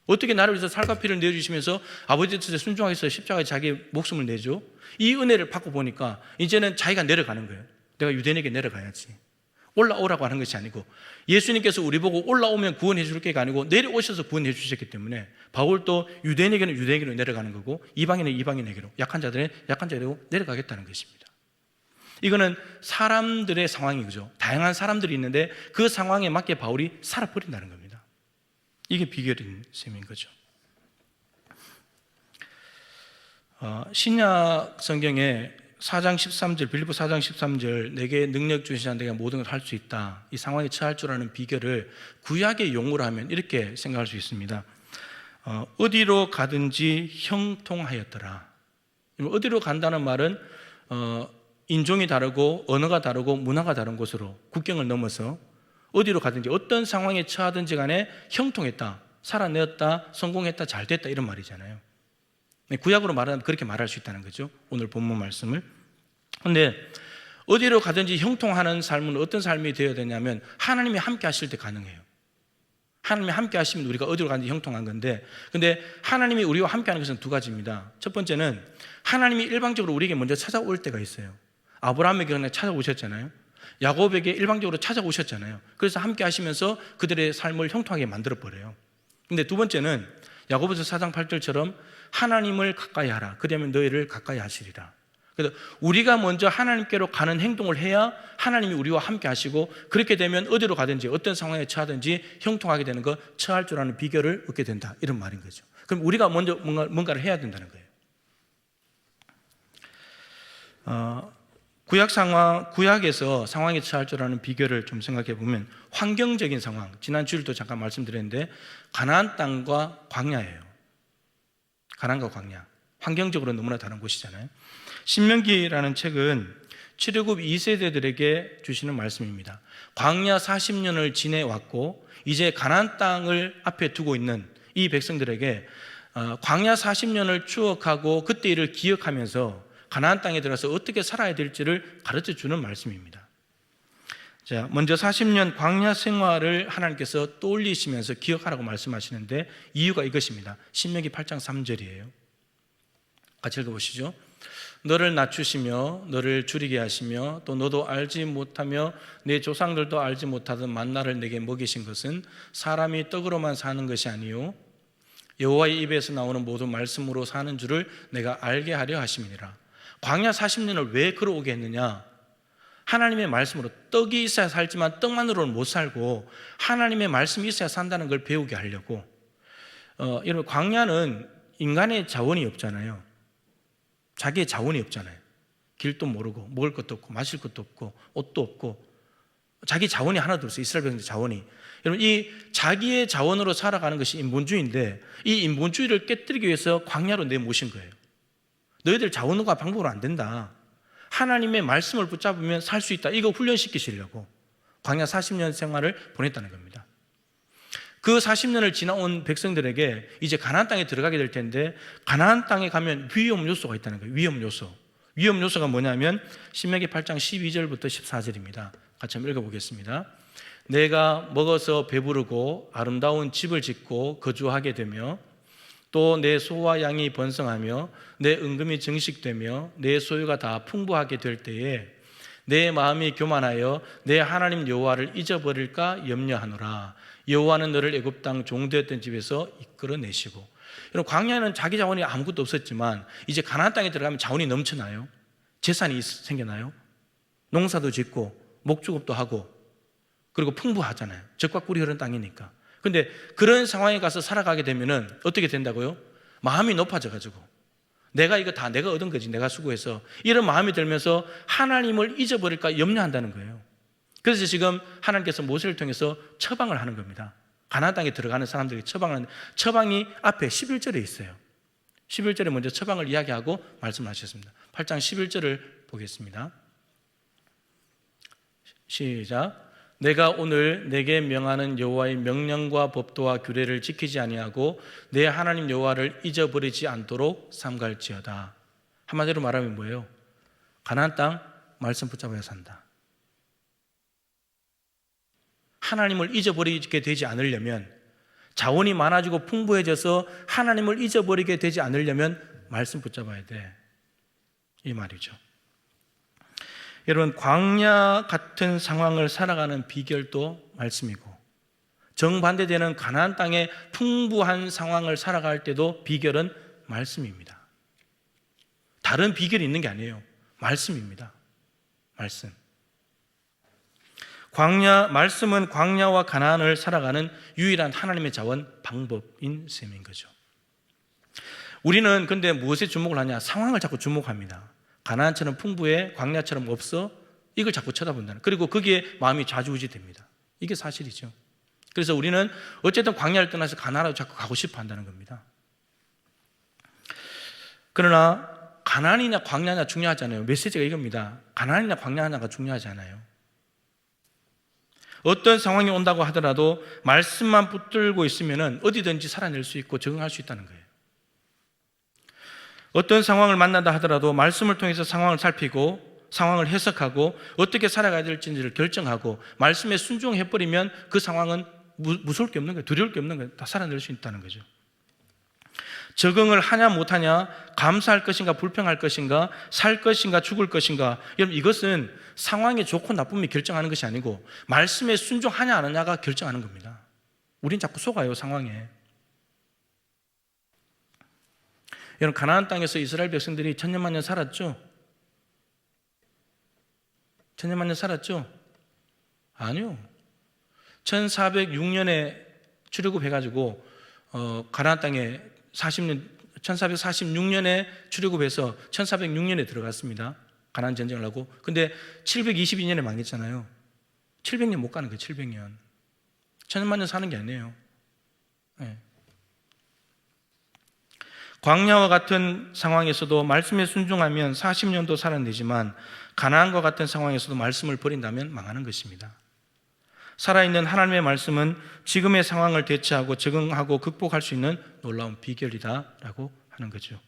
어떻게 나를 위해서 살과 피를 내어주시면서 아버지 뜻에 순종해서 십자가에 자기의 목숨을 내죠? 이 은혜를 받고 보니까 이제는 자기가 내려가는 거예요. 내가 유대인에게 내려가야지. 올라오라고 하는 것이 아니고, 예수님께서 우리 보고 올라오면 구원해 줄 게가 아니고 내려오셔서 구원해 주셨기 때문에 바울도 유대인에게는 유대인에게로 내려가는 거고, 이방인은 이방인에게로, 약한 자들은 약한 자들에게로 내려가겠다는 것입니다. 이거는 사람들의 상황이죠. 다양한 사람들이 있는데 그 상황에 맞게 바울이 살아버린다는 겁니다. 이게 비결인 셈인 거죠. 신약 성경에 4장 13절, 빌립보 4장 13절, 내게 능력 주신 자 내가 모든 걸 할 수 있다, 이 상황에 처할 줄 아는 비결을 구약의 용어로 하면 이렇게 생각할 수 있습니다. 어디로 가든지 형통하였더라. 어디로 간다는 말은 인종이 다르고 언어가 다르고 문화가 다른 곳으로, 국경을 넘어서 어디로 가든지 어떤 상황에 처하든지 간에 형통했다, 살아내었다, 성공했다, 잘됐다, 이런 말이잖아요. 구약으로 말하면 그렇게 말할 수 있다는 거죠. 오늘 본문 말씀을. 그런데 어디로 가든지 형통하는 삶은 어떤 삶이 되어야 되냐면 하나님이 함께 하실 때 가능해요. 하나님이 함께 하시면 우리가 어디로 가든지 형통한 건데, 근데 하나님이 우리와 함께 하는 것은 두 가지입니다. 첫 번째는 하나님이 일방적으로 우리에게 먼저 찾아올 때가 있어요. 아브라함에게 그냥 찾아오셨잖아요. 야곱에게 일방적으로 찾아오셨잖아요. 그래서 함께 하시면서 그들의 삶을 형통하게 만들어버려요. 근데 두 번째는 야고보서 4장 8절처럼 하나님을 가까이 하라, 그러면 너희를 가까이 하시리라. 그래서 우리가 먼저 하나님께로 가는 행동을 해야 하나님이 우리와 함께 하시고, 그렇게 되면 어디로 가든지 어떤 상황에 처하든지 형통하게 되는 것, 처할 줄 아는 비결을 얻게 된다, 이런 말인 거죠. 그럼 우리가 먼저 뭔가를 해야 된다는 거예요. 구약에서 상황에 처할 줄 아는 비결을 좀 생각해 보면, 환경적인 상황, 지난 주일도 잠깐 말씀드렸는데 가나안 땅과 광야예요. 가나안과 광야, 환경적으로 너무나 다른 곳이잖아요. 신명기라는 책은 출애굽 2세대들에게 주시는 말씀입니다. 광야 40년을 지내왔고 이제 가나안 땅을 앞에 두고 있는 이 백성들에게 광야 40년을 추억하고 그때 일을 기억하면서 가나안 땅에 들어서 어떻게 살아야 될지를 가르쳐 주는 말씀입니다. 자, 먼저 40년 광야 생활을 하나님께서 떠올리시면서 기억하라고 말씀하시는데 이유가 이것입니다. 신명기 8장 3절이에요. 같이 읽어보시죠. 너를 낮추시며 너를 줄이게 하시며 또 너도 알지 못하며 내 조상들도 알지 못하던 만나를 내게 먹이신 것은 사람이 떡으로만 사는 것이 아니요 여호와의 입에서 나오는 모든 말씀으로 사는 줄을 내가 알게 하려 하심이니라. 광야 40년을 왜 걸어오게 했느냐? 하나님의 말씀으로, 떡이 있어야 살지만 떡만으로는 못 살고 하나님의 말씀이 있어야 산다는 걸 배우게 하려고. 여러분, 광야는 인간의 자원이 없잖아요. 자기의 자원이 없잖아요. 길도 모르고 먹을 것도 없고 마실 것도 없고 옷도 없고 자기 자원이 하나도 없어요. 이스라엘 백성의 자원이. 여러분, 이 자기의 자원으로 살아가는 것이 인본주의인데 이 인본주의를 깨뜨리기 위해서 광야로 내모신 거예요. 너희들 자원과 방법으로 안 된다. 하나님의 말씀을 붙잡으면 살 수 있다. 이거 훈련시키시려고 광야 40년 생활을 보냈다는 겁니다. 그 40년을 지나온 백성들에게 이제 가나안 땅에 들어가게 될 텐데 가나안 땅에 가면 위험 요소가 있다는 거예요. 위험 요소가 뭐냐면 신명기 8장 12절부터 14절입니다. 같이 한번 읽어보겠습니다. 내가 먹어서 배부르고 아름다운 집을 짓고 거주하게 되며 또 내 소와 양이 번성하며 내 은금이 증식되며 내 소유가 다 풍부하게 될 때에 내 마음이 교만하여 내 하나님 여호와를 잊어버릴까 염려하노라. 여호와는 너를 애굽 땅 종되었던 집에서 이끌어내시고. 여러분, 광야에는 자기 자원이 아무것도 없었지만 이제 가나안 땅에 들어가면 자원이 넘쳐나요. 재산이 생겨나요. 농사도 짓고 목축업도 하고, 그리고 풍부하잖아요. 젖과 꿀이 흐르는 땅이니까. 근데 그런 상황에 가서 살아가게 되면은 어떻게 된다고요? 마음이 높아져가지고 내가 이거 다 내가 얻은 거지, 내가 수고해서, 이런 마음이 들면서 하나님을 잊어버릴까 염려한다는 거예요. 그래서 지금 하나님께서 모세를 통해서 처방을 하는 겁니다. 가나안 땅에 들어가는 사람들이 처방을 하는데, 처방이 앞에 11절에 있어요. 11절에 먼저 처방을 이야기하고 말씀을 하셨습니다. 8장 11절을 보겠습니다. 시작. 내가 오늘 내게 명하는 여호와의 명령과 법도와 규례를 지키지 아니하고 내 하나님 여호와를 잊어버리지 않도록 삼갈지어다. 한마디로 말하면 뭐예요? 가나안 땅 말씀 붙잡아야 산다. 하나님을 잊어버리게 되지 않으려면, 자원이 많아지고 풍부해져서 하나님을 잊어버리게 되지 않으려면 말씀 붙잡아야 돼, 이 말이죠. 여러분, 광야 같은 상황을 살아가는 비결도 말씀이고, 정반대되는 가나안 땅의 풍부한 상황을 살아갈 때도 비결은 말씀입니다. 다른 비결이 있는 게 아니에요. 말씀입니다. 말씀. 말씀은 광야와 가나안을 살아가는 유일한 하나님의 자원, 방법인 셈인 거죠. 우리는 근데 무엇에 주목을 하냐? 상황을 자꾸 주목합니다. 가나안처럼 풍부해, 광야처럼 없어, 이걸 자꾸 쳐다본다는, 그리고 거기에 마음이 좌지우지됩니다. 이게 사실이죠. 그래서 우리는 어쨌든 광야를 떠나서 가나안으로 자꾸 가고 싶어 한다는 겁니다. 그러나 가나안이냐 광야냐 중요하잖아요. 메시지가 이겁니다. 가나안이냐 광야냐가 중요하지 않아요. 어떤 상황이 온다고 하더라도 말씀만 붙들고 있으면 어디든지 살아낼 수 있고 적응할 수 있다는 거예요. 어떤 상황을 만난다 하더라도 말씀을 통해서 상황을 살피고 상황을 해석하고 어떻게 살아가야 될지를 결정하고 말씀에 순종해버리면 그 상황은 무서울 게 없는 거예요. 두려울 게 없는 거예요. 다 살아낼 수 있다는 거죠. 적응을 하냐 못하냐, 감사할 것인가 불평할 것인가, 살 것인가 죽을 것인가, 여러분, 이것은 상황이 좋고 나쁨이 결정하는 것이 아니고 말씀에 순종하냐 안 하냐가 결정하는 겁니다. 우린 자꾸 속아요, 상황에. 여러분, 가나안 땅에서 이스라엘 백성들이 천년만년 살았죠? 천년만년 살았죠? 아니요. 1406년에 출애굽해가지고 가나안 땅에 1446년에 출애굽해서 1406년에 들어갔습니다. 가나안 전쟁을 하고. 근데 722년에 망했잖아요. 700년 못 가는 거예요. 700년. 천년만 년 사는 게 아니에요. 네. 광야와 같은 상황에서도 말씀에 순종하면 40년도 살아내지만 가나안과 같은 상황에서도 말씀을 버린다면 망하는 것입니다. 살아있는 하나님의 말씀은 지금의 상황을 대처하고 적응하고 극복할 수 있는 놀라운 비결이다라고 하는 거죠.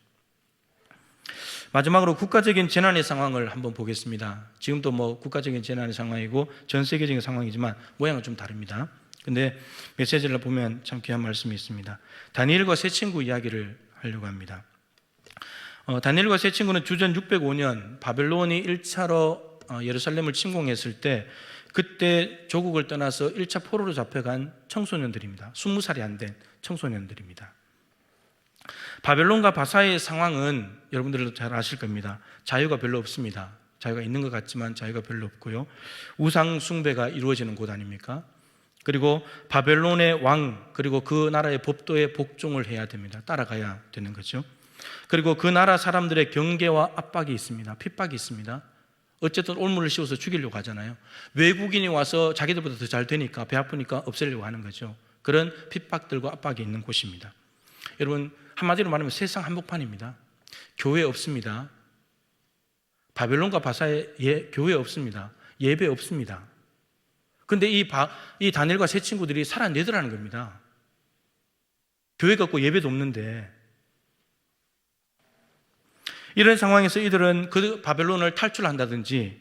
마지막으로 국가적인 재난의 상황을 한번 보겠습니다. 지금도 국가적인 재난의 상황이고 전 세계적인 상황이지만 모양은 좀 다릅니다. 근데 메시지를 보면 참 귀한 말씀이 있습니다. 다니엘과 세 친구 이야기를 하려고 합니다. 다니엘과 세 친구는 주전 605년 바벨론이 1차로 예루살렘을 침공했을 때, 그때 조국을 떠나서 1차 포로로 잡혀간 청소년들입니다. 20살이 안 된 청소년들입니다. 바벨론과 바사의 상황은 여러분들도 잘 아실 겁니다. 자유가 별로 없습니다. 자유가 있는 것 같지만 자유가 별로 없고요. 우상 숭배가 이루어지는 곳 아닙니까? 그리고 바벨론의 왕, 그리고 그 나라의 법도에 복종을 해야 됩니다. 따라가야 되는 거죠. 그리고 그 나라 사람들의 경계와 압박이 있습니다. 핍박이 있습니다. 어쨌든 올무를 씌워서 죽이려고 하잖아요. 외국인이 와서 자기들보다 더 잘 되니까, 배 아프니까 없애려고 하는 거죠. 그런 핍박들과 압박이 있는 곳입니다. 여러분, 한마디로 말하면 세상 한복판입니다. 교회 없습니다. 바벨론과 바사에 교회 없습니다. 예배 없습니다. 근데 이 다니엘과 세 친구들이 살아내더라는 겁니다. 교회가 없고 예배도 없는데. 이런 상황에서 이들은 그 바벨론을 탈출한다든지,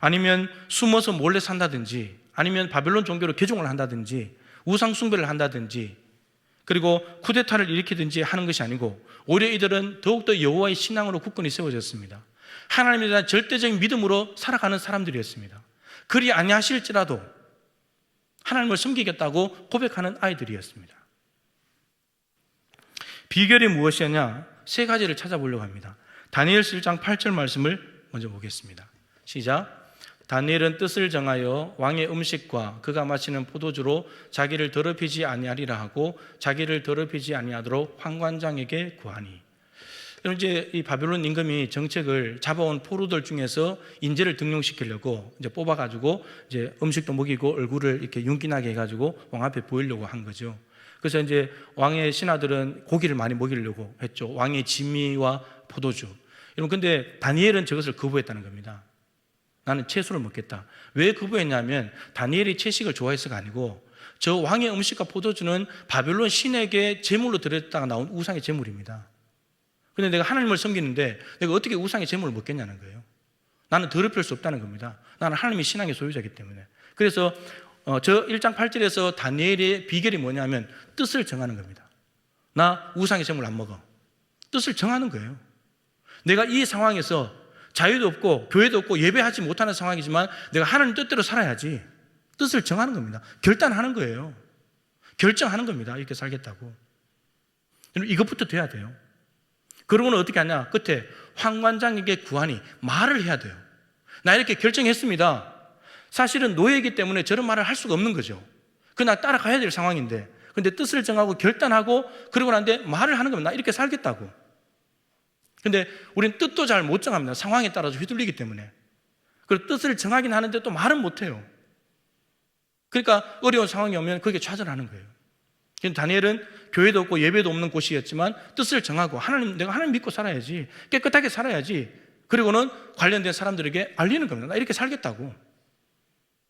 아니면 숨어서 몰래 산다든지, 아니면 바벨론 종교로 개종을 한다든지, 우상 숭배를 한다든지, 그리고 쿠데타를 일으키든지 하는 것이 아니고, 오히려 이들은 더욱더 여호와의 신앙으로 굳건히 세워졌습니다. 하나님에 대한 절대적인 믿음으로 살아가는 사람들이었습니다. 그리 아니하실지라도 하나님을 섬기겠다고 고백하는 아이들이었습니다. 비결이 무엇이었냐? 세 가지를 찾아보려고 합니다. 다니엘서 1장 8절 말씀을 먼저 보겠습니다. 시작. 다니엘은 뜻을 정하여 왕의 음식과 그가 마시는 포도주로 자기를 더럽히지 아니하리라 하고 자기를 더럽히지 아니하도록 환관장에게 구하니. 이제 이 바벨론 임금이 정책을 잡아온 포로들 중에서 인재를 등용시키려고 이제 뽑아가지고 이제 음식도 먹이고 얼굴을 이렇게 윤기나게 해가지고 왕 앞에 보이려고 한 거죠. 그래서 이제 왕의 신하들은 고기를 많이 먹이려고 했죠. 왕의 진미와 포도주. 여러분, 근데 다니엘은 저것을 거부했다는 겁니다. 나는 채소를 먹겠다. 왜 거부했냐면 다니엘이 채식을 좋아해서가 아니고 저 왕의 음식과 포도주는 바벨론 신에게 제물로 드렸다가 나온 우상의 제물입니다. 근데 내가 하나님을 섬기는데 내가 어떻게 우상의 제물을 먹겠냐는 거예요. 나는 더럽힐 수 없다는 겁니다. 나는 하나님의 신앙의 소유자이기 때문에. 그래서 저 1장 8절에서 다니엘의 비결이 뭐냐면 뜻을 정하는 겁니다. 나 우상의 제물 안 먹어. 뜻을 정하는 거예요. 내가 이 상황에서 자유도 없고 교회도 없고 예배하지 못하는 상황이지만 내가 하나님 뜻대로 살아야지. 뜻을 정하는 겁니다. 결단하는 거예요. 결정하는 겁니다. 이렇게 살겠다고. 이것부터 돼야 돼요. 그러고는 어떻게 하냐? 끝에 환관장에게 구하니 말을 해야 돼요. 나 이렇게 결정했습니다. 사실은 노예이기 때문에 저런 말을 할 수가 없는 거죠. 그냥 따라가야 될 상황인데, 근데 뜻을 정하고 결단하고 그러고 난데 말을 하는 겁니다. 나 이렇게 살겠다고. 근데 우리는 뜻도 잘 못 정합니다. 상황에 따라서 휘둘리기 때문에. 그리고 뜻을 정하긴 하는데 또 말은 못 해요. 그러니까 어려운 상황이 오면 거기에 좌절하는 거예요. 다니엘은 교회도 없고 예배도 없는 곳이었지만 뜻을 정하고 내가 하나님 믿고 살아야지, 깨끗하게 살아야지, 그리고는 관련된 사람들에게 알리는 겁니다. 나 이렇게 살겠다고.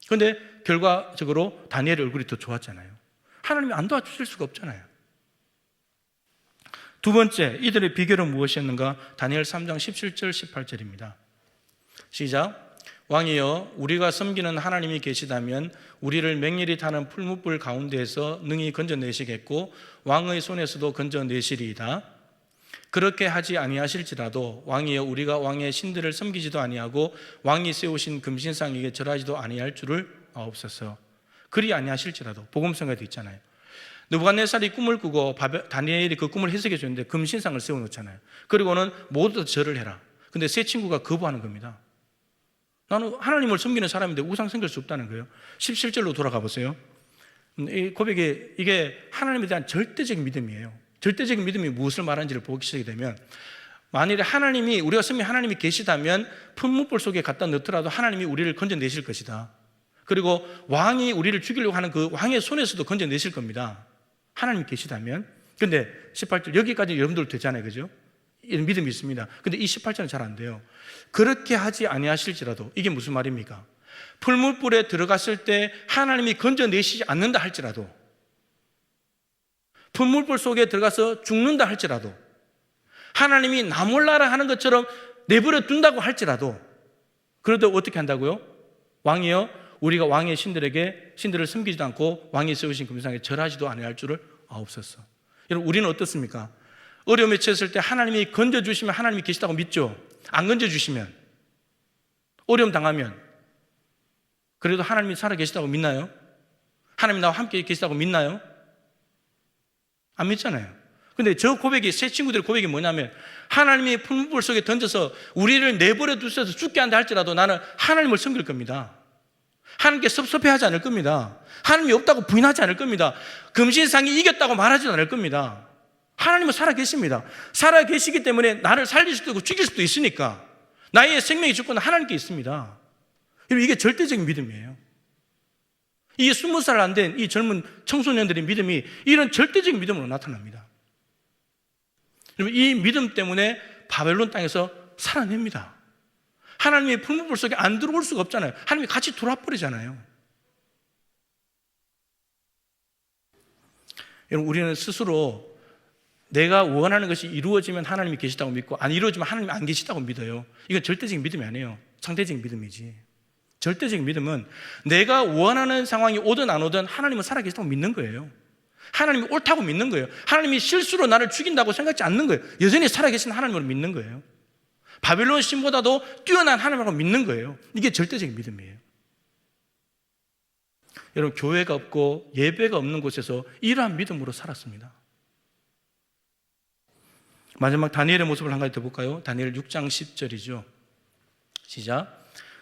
그런데 결과적으로 다니엘의 얼굴이 더 좋았잖아요. 하나님이 안 도와주실 수가 없잖아요. 두 번째, 이들의 비결은 무엇이었는가? 다니엘 3장 17절 18절입니다. 시작. 왕이여, 우리가 섬기는 하나님이 계시다면 우리를 맹렬히 타는 풀무불 가운데에서 능히 건져내시겠고 왕의 손에서도 건져내시리이다. 그렇게 하지 아니하실지라도 왕이여, 우리가 왕의 신들을 섬기지도 아니하고 왕이 세우신 금신상에게 절하지도 아니할 줄을 아옵소서. 그리 아니하실지라도, 복음성에 되어 있잖아요. 느부갓네살이 꿈을 꾸고 다니엘이 그 꿈을 해석해 줬는데 금신상을 세워놓잖아요. 그리고는 모두 다 절을 해라. 근데 세 친구가 거부하는 겁니다. 나는 하나님을 섬기는 사람인데 우상 섬길 수 없다는 거예요. 17절로 돌아가 보세요. 이 고백이, 이게 하나님에 대한 절대적인 믿음이에요. 절대적인 믿음이 무엇을 말하는지를 보기 시작이 되면, 만일에 하나님이, 우리가 섬기는 하나님이 계시다면 풀무불 속에 갖다 넣더라도 하나님이 우리를 건져내실 것이다. 그리고 왕이 우리를 죽이려고 하는 그 왕의 손에서도 건져내실 겁니다. 하나님이 계시다면. 근데 18절, 여기까지 여러분들 되잖아요. 그죠? 이런 믿음이 있습니다. 근데 이 18절은 잘 안 돼요. 그렇게 하지 아니하실지라도, 이게 무슨 말입니까? 풀무불에 들어갔을 때 하나님이 건져내시지 않는다 할지라도, 풀무불 속에 들어가서 죽는다 할지라도, 하나님이 나 몰라라 하는 것처럼 내버려 둔다고 할지라도, 그래도 어떻게 한다고요? 왕이여, 우리가 왕의 신들을 섬기지도 않고 왕이 세우신 금상에 절하지도 아니할 줄을 아옵소서. 여러분, 우리는 어떻습니까? 어려움에 처했을 때 하나님이 건져주시면 하나님이 계시다고 믿죠. 안 건져주시면, 어려움 당하면 그래도 하나님이 살아계시다고 믿나요? 하나님이 나와 함께 계시다고 믿나요? 안 믿잖아요. 근데 저 고백이, 새 친구들의 고백이 뭐냐면, 하나님이 풀무불 속에 던져서 우리를 내버려 두셔서 죽게 한다 할지라도 나는 하나님을 섬길 겁니다. 하나님께 섭섭해하지 않을 겁니다. 하나님이 없다고 부인하지 않을 겁니다. 금신상이 이겼다고 말하지 않을 겁니다. 하나님은 살아계십니다. 살아계시기 때문에 나를 살릴 수도 있고 죽일 수도 있으니까 나의 생명의 주권은 하나님께 있습니다. 이게 절대적인 믿음이에요. 이 20살 안 된 이 젊은 청소년들의 믿음이 이런 절대적인 믿음으로 나타납니다. 이 믿음 때문에 바벨론 땅에서 살아냅니다. 하나님의 풀무불 속에 안 들어올 수가 없잖아요. 하나님이 같이 들어와 버리잖아요. 여러분, 우리는 스스로 내가 원하는 것이 이루어지면 하나님이 계시다고 믿고 안 이루어지면 하나님이 안 계시다고 믿어요. 이건 절대적인 믿음이 아니에요. 상대적인 믿음이지. 절대적인 믿음은 내가 원하는 상황이 오든 안 오든 하나님은 살아계시다고 믿는 거예요. 하나님이 옳다고 믿는 거예요. 하나님이 실수로 나를 죽인다고 생각하지 않는 거예요. 여전히 살아계신 하나님으로 믿는 거예요. 바벨론 신보다도 뛰어난 하나님이라고 믿는 거예요. 이게 절대적인 믿음이에요. 여러분, 교회가 없고 예배가 없는 곳에서 이러한 믿음으로 살았습니다. 마지막 다니엘의 모습을 한 가지 더 볼까요? 다니엘 6장 10절이죠. 시작.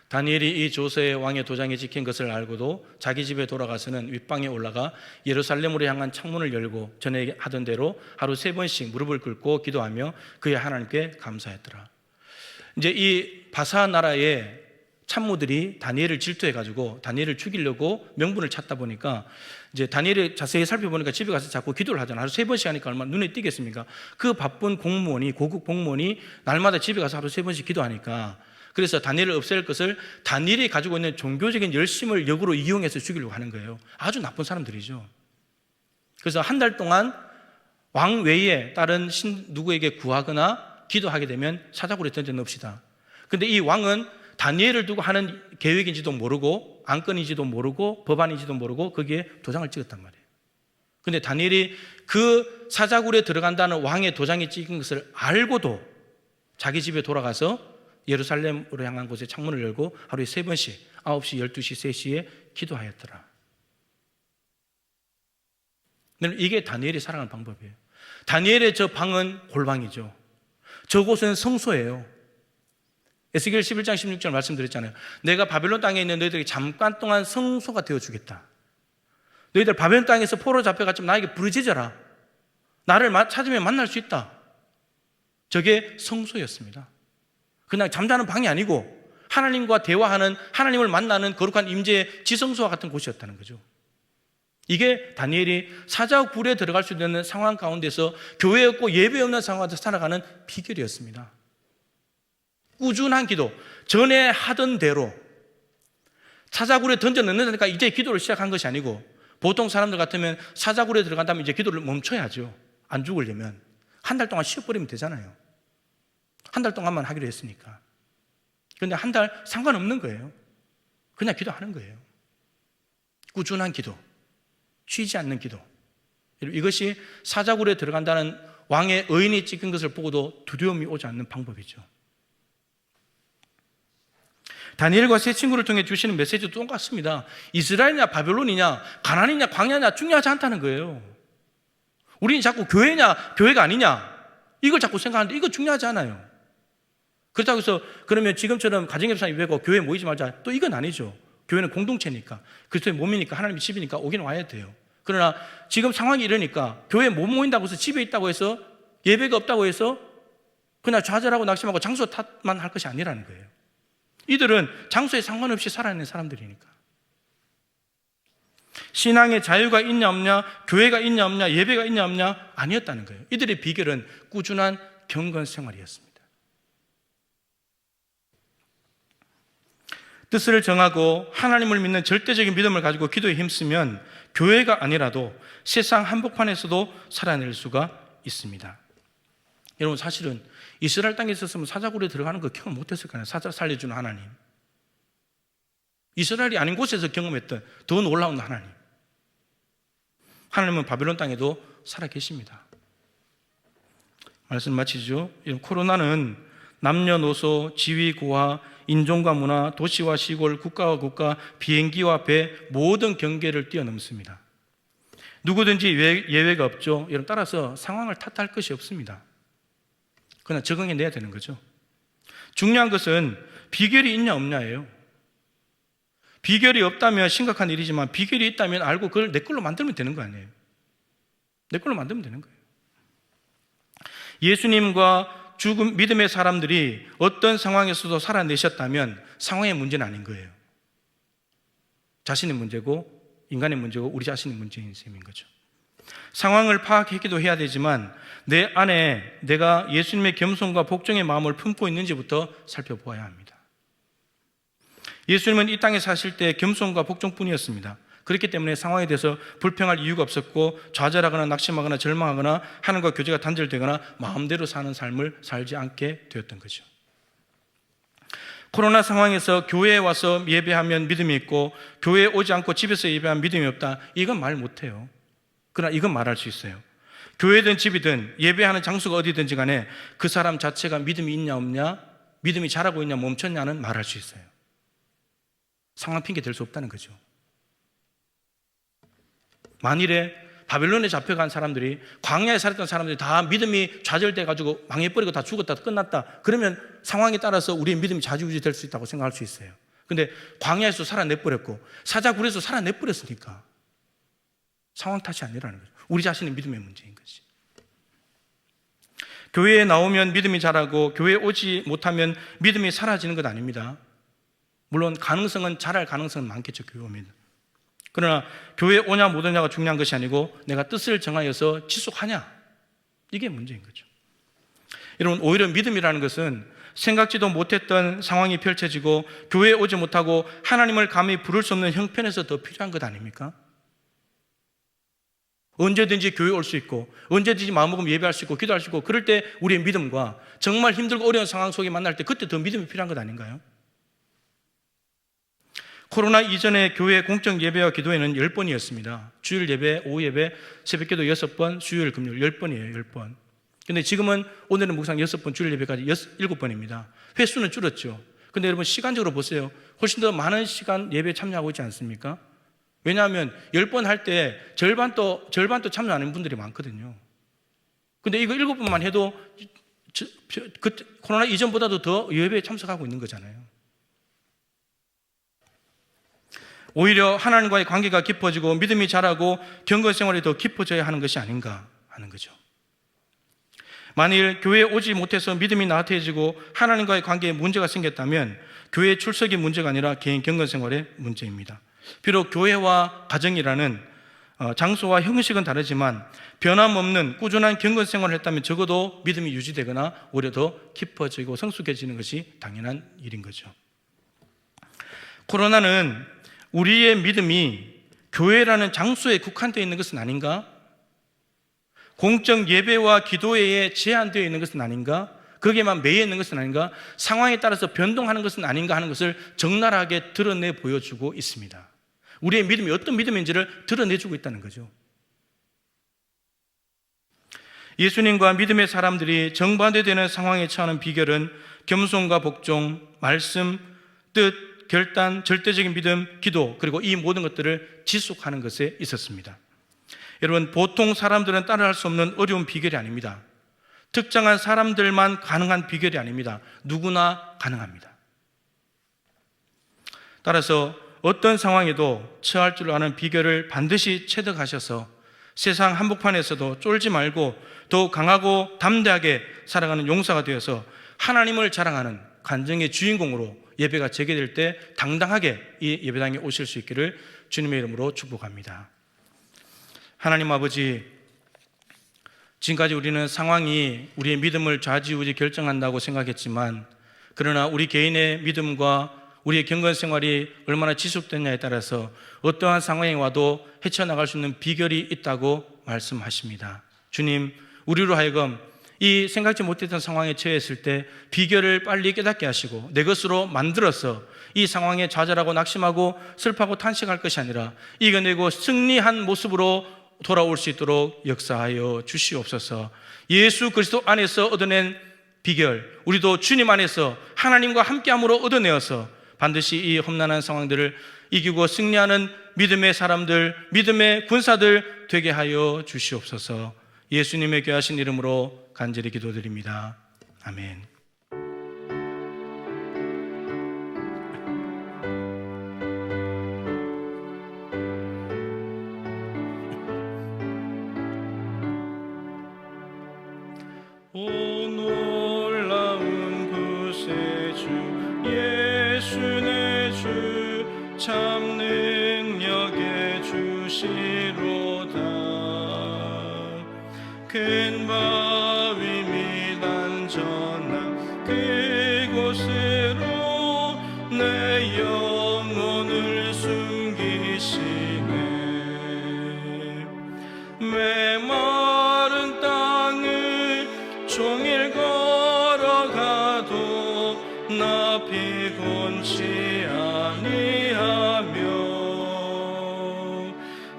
다니엘이 이 조세의 왕의 도장에 찍힌 것을 알고도 자기 집에 돌아가서는 윗방에 올라가 예루살렘으로 향한 창문을 열고 전에 하던 대로 하루 3번씩 무릎을 꿇고 기도하며 그의 하나님께 감사했더라. 이제 이 바사 나라의 참모들이 다니엘을 질투해가지고 다니엘을 죽이려고 명분을 찾다 보니까 이제 다니엘을 자세히 살펴보니까 집에 가서 자꾸 기도를 하잖아요. 하루 3번씩 하니까 얼마나 눈에 띄겠습니까? 그 바쁜 공무원이, 고급 공무원이 날마다 집에 가서 하루 3번씩 기도하니까, 그래서 다니엘을 없앨 것을 다니엘이 가지고 있는 종교적인 열심을 역으로 이용해서 죽이려고 하는 거예요. 아주 나쁜 사람들이죠. 그래서 한 달 동안 왕 외에 다른 누구에게 구하거나 기도하게 되면 사자굴에 던져 넣읍시다. 근데 이 왕은 다니엘을 두고 하는 계획인지도 모르고 안건인지도 모르고 법안인지도 모르고 거기에 도장을 찍었단 말이에요. 근데 다니엘이 그 사자굴에 들어간다는 왕의 도장이 찍은 것을 알고도 자기 집에 돌아가서 예루살렘으로 향한 곳에 창문을 열고 하루에 3번씩 9시, 12시, 3시에 기도하였더라. 이게 다니엘이 살아가는 방법이에요. 다니엘의 저 방은 골방이죠. 저곳은 성소예요. 에스겔 11장 16절 말씀드렸잖아요. 내가 바벨론 땅에 있는 너희들에게 잠깐 동안 성소가 되어주겠다. 너희들 바벨론 땅에서 포로 잡혀가지고 나에게 부르짖어라. 나를 찾으면 만날 수 있다. 저게 성소였습니다. 그냥 잠자는 방이 아니고 하나님과 대화하는, 하나님을 만나는 거룩한 임재의 지성소와 같은 곳이었다는 거죠. 이게 다니엘이 사자굴에 들어갈 수 있는 상황 가운데서 교회 없고 예배 없는 상황에서 살아가는 비결이었습니다. 꾸준한 기도, 전에 하던 대로 사자굴에 던져 넣는다니까 이제 기도를 시작한 것이 아니고, 보통 사람들 같으면 사자굴에 들어간다면 이제 기도를 멈춰야죠. 안 죽으려면. 한 달 동안 쉬어버리면 되잖아요. 한 달 동안만 하기로 했으니까. 그런데 한 달 상관없는 거예요. 그냥 기도하는 거예요. 꾸준한 기도, 쉬지 않는 기도. 이것이 사자굴에 들어간다는 왕의 의인이 찍은 것을 보고도 두려움이 오지 않는 방법이죠. 다니엘과 세 친구를 통해 주시는 메시지도 똑같습니다. 이스라엘이냐 바벨론이냐 가나안이냐 광야냐 중요하지 않다는 거예요. 우리는 자꾸 교회냐 교회가 아니냐 이걸 자꾸 생각하는데 이거 중요하지 않아요. 그렇다고 해서 그러면 지금처럼 가정협상 예배고 교회 모이지 말자, 또 이건 아니죠. 교회는 공동체니까, 그리스도의 몸이니까, 하나님의 집이니까 오긴 와야 돼요. 그러나 지금 상황이 이러니까 교회 못 모인다고 해서, 집에 있다고 해서, 예배가 없다고 해서 그냥 좌절하고 낙심하고 장소 탓만 할 것이 아니라는 거예요. 이들은 장소에 상관없이 살아있는 사람들이니까. 신앙의 자유가 있냐 없냐, 교회가 있냐 없냐, 예배가 있냐 없냐 아니었다는 거예요. 이들의 비결은 꾸준한 경건 생활이었습니다. 뜻을 정하고 하나님을 믿는 절대적인 믿음을 가지고 기도에 힘쓰면 교회가 아니라도 세상 한복판에서도 살아낼 수가 있습니다. 여러분, 사실은 이스라엘 땅에 있었으면 사자굴에 들어가는 거 경험 못했을 거예요. 사자 살려주는 하나님, 이스라엘이 아닌 곳에서 경험했던 더 놀라운 하나님. 하나님은 바벨론 땅에도 살아계십니다. 말씀 마치죠. 코로나는 남녀노소, 지위, 고하, 인종과 문화, 도시와 시골, 국가와 국가, 비행기와 배 모든 경계를 뛰어넘습니다. 누구든지 예외가 없죠. 여러분, 따라서 상황을 탓할 것이 없습니다. 그러나 적응해내야 되는 거죠. 중요한 것은 비결이 있냐 없냐예요. 비결이 없다면 심각한 일이지만 비결이 있다면 알고 그걸 내 걸로 만들면 되는 거 아니에요. 내 걸로 만들면 되는 거예요. 예수님과 죽은 믿음의 사람들이 어떤 상황에서도 살아내셨다면 상황의 문제는 아닌 거예요. 자신의 문제고 인간의 문제고 우리 자신의 문제인 셈인 거죠. 상황을 파악하기도 해야 되지만 내 안에 내가 예수님의 겸손과 복종의 마음을 품고 있는지부터 살펴보아야 합니다. 예수님은 이 땅에 사실 때 겸손과 복종뿐이었습니다. 그렇기 때문에 상황에 대해서 불평할 이유가 없었고 좌절하거나 낙심하거나 절망하거나 하나님과 교제가 단절되거나 마음대로 사는 삶을 살지 않게 되었던 거죠. 코로나 상황에서 교회에 와서 예배하면 믿음이 있고 교회에 오지 않고 집에서 예배하면 믿음이 없다, 이건 말 못해요. 그러나 이건 말할 수 있어요. 교회든 집이든 예배하는 장소가 어디든지 간에 그 사람 자체가 믿음이 있냐 없냐, 믿음이 자라고 있냐 멈췄냐는 말할 수 있어요. 상황 핑계 댈 수 없다는 거죠. 만일에 바벨론에 잡혀간 사람들이, 광야에 살았던 사람들이 다 믿음이 좌절돼 가지고 망해버리고 다 죽었다 끝났다, 그러면 상황에 따라서 우리의 믿음이 좌지우지 될 수 있다고 생각할 수 있어요. 근데 광야에서 살아내버렸고 사자굴에서 살아내버렸으니까 상황 탓이 아니라는 거죠. 우리 자신의 믿음의 문제인 거지. 교회에 나오면 믿음이 자라고 교회에 오지 못하면 믿음이 사라지는 것 아닙니다. 물론 가능성은, 자랄 가능성은 많겠죠, 교회 오면. 그러나 교회에 오냐 못 오냐가 중요한 것이 아니고 내가 뜻을 정하여서 지속하냐, 이게 문제인 거죠. 여러분, 오히려 믿음이라는 것은 생각지도 못했던 상황이 펼쳐지고 교회에 오지 못하고 하나님을 감히 부를 수 없는 형편에서 더 필요한 것 아닙니까? 언제든지 교회에 올 수 있고 언제든지 마음먹으면 예배할 수 있고 기도할 수 있고, 그럴 때 우리의 믿음과 정말 힘들고 어려운 상황 속에 만날 때 그때 더 믿음이 필요한 것 아닌가요? 코로나 이전에 교회 공적 예배와 기도회는 10번이었습니다. 주일 예배, 오후 예배, 새벽 기도 6번, 수요일, 금요일 10번이에요. 10번. 근데 지금은 오늘은 묵상 6번, 주일 예배까지 7번입니다. 횟수는 줄었죠. 근데 여러분, 시간적으로 보세요. 훨씬 더 많은 시간 예배에 참여하고 있지 않습니까? 왜냐하면 10번 할 때 절반도 참여 안 하는 분들이 많거든요. 근데 이거 7번만 해도 코로나 이전보다도 더 예배에 참석하고 있는 거잖아요. 오히려 하나님과의 관계가 깊어지고 믿음이 자라고 경건 생활이 더 깊어져야 하는 것이 아닌가 하는 거죠. 만일 교회에 오지 못해서 믿음이 나태해지고 하나님과의 관계에 문제가 생겼다면 교회 출석이 문제가 아니라 개인 경건 생활의 문제입니다. 비록 교회와 가정이라는 장소와 형식은 다르지만 변함없는 꾸준한 경건 생활을 했다면 적어도 믿음이 유지되거나 오히려 더 깊어지고 성숙해지는 것이 당연한 일인 거죠. 코로나는 우리의 믿음이 교회라는 장소에 국한되어 있는 것은 아닌가? 공적 예배와 기도회에 제한되어 있는 것은 아닌가? 거기에만 매여 있는 것은 아닌가? 상황에 따라서 변동하는 것은 아닌가 하는 것을 적나라하게 드러내 보여주고 있습니다. 우리의 믿음이 어떤 믿음인지를 드러내주고 있다는 거죠. 예수님과 믿음의 사람들이 정반대되는 상황에 처하는 비결은 겸손과 복종, 말씀, 뜻, 결단, 절대적인 믿음, 기도, 그리고 이 모든 것들을 지속하는 것에 있었습니다. 여러분, 보통 사람들은 따라할 수 없는 어려운 비결이 아닙니다. 특정한 사람들만 가능한 비결이 아닙니다. 누구나 가능합니다. 따라서 어떤 상황에도 처할 줄 아는 비결을 반드시 체득하셔서 세상 한복판에서도 쫄지 말고 더욱 강하고 담대하게 살아가는 용사가 되어서 하나님을 자랑하는 간증의 주인공으로 예배가 재개될 때 당당하게 이 예배당에 오실 수 있기를 주님의 이름으로 축복합니다. 하나님 아버지, 지금까지 우리는 상황이 우리의 믿음을 좌지우지 결정한다고 생각했지만, 그러나 우리 개인의 믿음과 우리의 경건 생활이 얼마나 지속되느냐에 따라서 어떠한 상황에 와도 헤쳐나갈 수 있는 비결이 있다고 말씀하십니다. 주님, 우리로 하여금 이 생각지 못했던 상황에 처했을 때 비결을 빨리 깨닫게 하시고 내 것으로 만들어서 이 상황에 좌절하고 낙심하고 슬퍼하고 탄식할 것이 아니라 이겨내고 승리한 모습으로 돌아올 수 있도록 역사하여 주시옵소서. 예수 그리스도 안에서 얻어낸 비결, 우리도 주님 안에서 하나님과 함께함으로 얻어내어서 반드시 이 험난한 상황들을 이기고 승리하는 믿음의 사람들, 믿음의 군사들 되게 하여 주시옵소서. 예수님의 귀하신 이름으로 간절히 기도드립니다. 아멘.
오 놀라운 구세주 예수 내 주 참 능력의 주시로다. 큰 바위 및 안전한 그곳으로 내 영혼을 숨기시네. 메마른 땅을 종일 걸어가도 나 피곤치 아니하며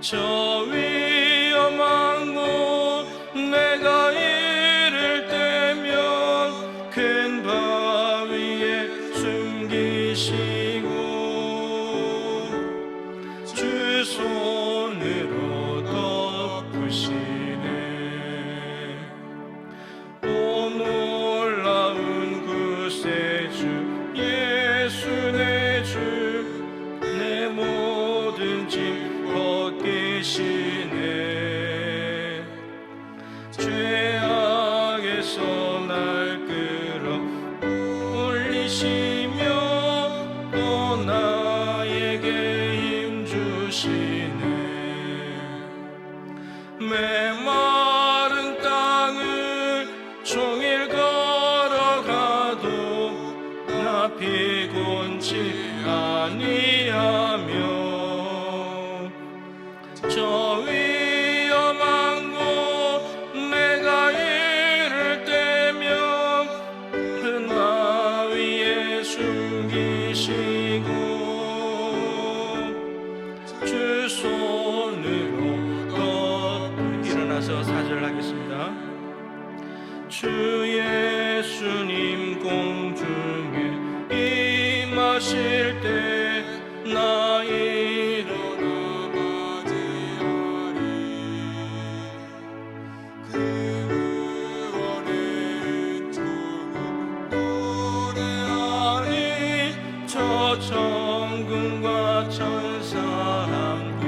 저 위험한 곳 내가 이를 때면 큰 바위에 숨기시고 주 손으로 예수 내 주 내 모든 짐 벗기시네 죄악에서 날 끌어 올리시며 또 나에게 힘 주시네 메마른 땅을 종일 걸어가도 나 피곤치 아니하며 저 위험한 곳 내가 이를 때면 큰 바위에 숨기시고 주 손으로 일어나서 사절하겠습니다. 주 예수님 공중에 임하실 때 나 일어나 맞이하리 그 구원의 은총을 노래하리 저 천군과 천사 함께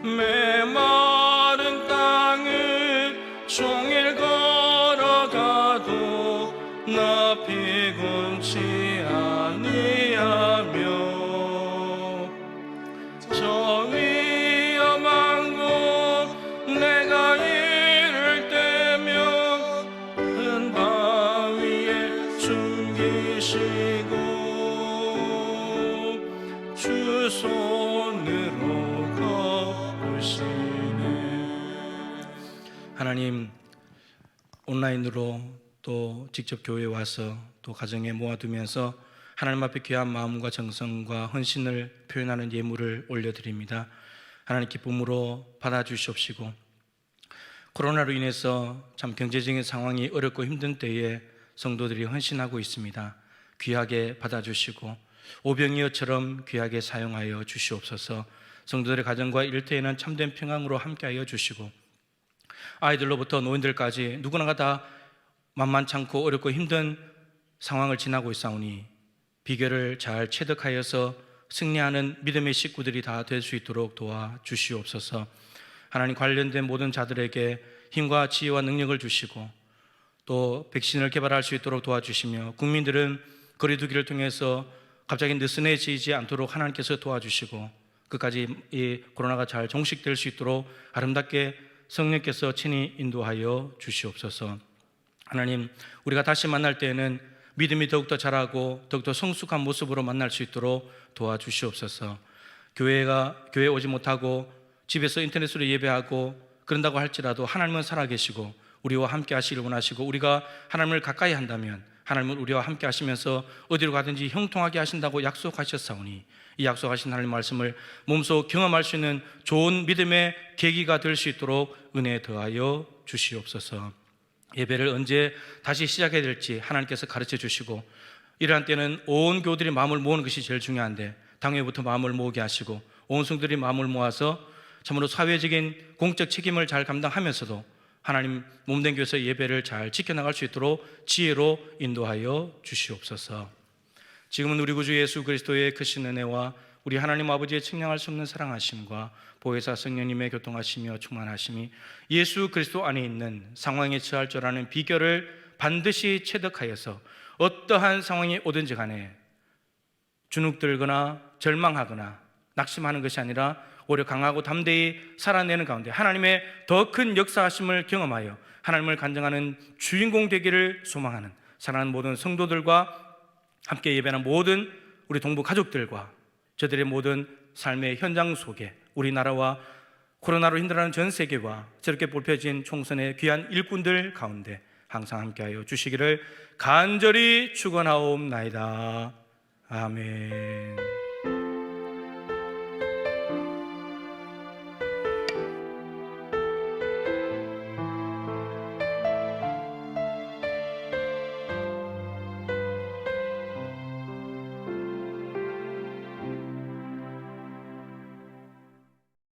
메마른 땅을 종일 걸어가도 나 피곤치 아니하며 저 위험한 곳 내가 이를 때면 큰 바위에 숨기시고 주 손으로 하나님, 온라인으로 또 직접 교회에 와서 또 가정에 모아두면서 하나님 앞에 귀한 마음과 정성과 헌신을 표현하는 예물을 올려드립니다. 하나님 기쁨으로 받아주시옵시고 코로나로 인해서 참 경제적인 상황이 어렵고 힘든 때에 성도들이 헌신하고 있습니다. 귀하게 받아주시고 오병이어처럼 귀하게 사용하여 주시옵소서. 성도들의 가정과 일터에는 참된 평안으로 함께하여 주시고 아이들로부터 노인들까지 누구나가 다 만만찮고 어렵고 힘든 상황을 지나고 있사오니 비결을 잘 체득하여서 승리하는 믿음의 식구들이 다 될 수 있도록 도와주시옵소서. 하나님 관련된 모든 자들에게 힘과 지혜와 능력을 주시고 또 백신을 개발할 수 있도록 도와주시며 국민들은 거리두기를 통해서 갑자기 느슨해지지 않도록 하나님께서 도와주시고 끝까지 이 코로나가 잘 종식될 수 있도록 아름답게 성령께서 친히 인도하여 주시옵소서. 하나님, 우리가 다시 만날 때에는 믿음이 더욱더 자라고 더욱더 성숙한 모습으로 만날 수 있도록 도와주시옵소서. 교회에 오지 못하고 집에서 인터넷으로 예배하고 그런다고 할지라도 하나님은 살아계시고 우리와 함께 하시길 원하시고 우리가 하나님을 가까이 한다면 하나님은 우리와 함께 하시면서 어디로 가든지 형통하게 하신다고 약속하셨사오니 이 약속하신 하나님 말씀을 몸소 경험할 수 있는 좋은 믿음의 계기가 될 수 있도록 은혜 더하여 주시옵소서. 예배를 언제 다시 시작해야 될지 하나님께서 가르쳐 주시고 이러한 때는 온 교우들이 마음을 모으는 것이 제일 중요한데 당회부터 마음을 모으게 하시고 온 성들이 마음을 모아서 참으로 사회적인 공적 책임을 잘 감당하면서도 하나님 몸된 교회에서 예배를 잘 지켜나갈 수 있도록 지혜로 인도하여 주시옵소서. 지금은 우리 구주 예수 그리스도의 크신 은혜와 우리 하나님 아버지의 측량할 수 없는 사랑하심과 보혜사 성령님의 교통하시며 충만하심이 예수 그리스도 안에 있는 상황에 처할 줄 아는 비결을 반드시 체득하여서 어떠한 상황이 오든지 간에 주눅들거나 절망하거나 낙심하는 것이 아니라 오히려 강하고 담대히 살아내는 가운데 하나님의 더 큰 역사하심을 경험하여 하나님을 간증하는 주인공 되기를 소망하는 사랑하는 모든 성도들과 함께 예배하는 모든 우리 동부 가족들과 저들의 모든 삶의 현장 속에 우리나라와 코로나로 힘들어하는 전 세계와 저렇게 뽑혀진 총선의 귀한 일꾼들 가운데 항상 함께하여 주시기를 간절히 축원하옵나이다. 아멘.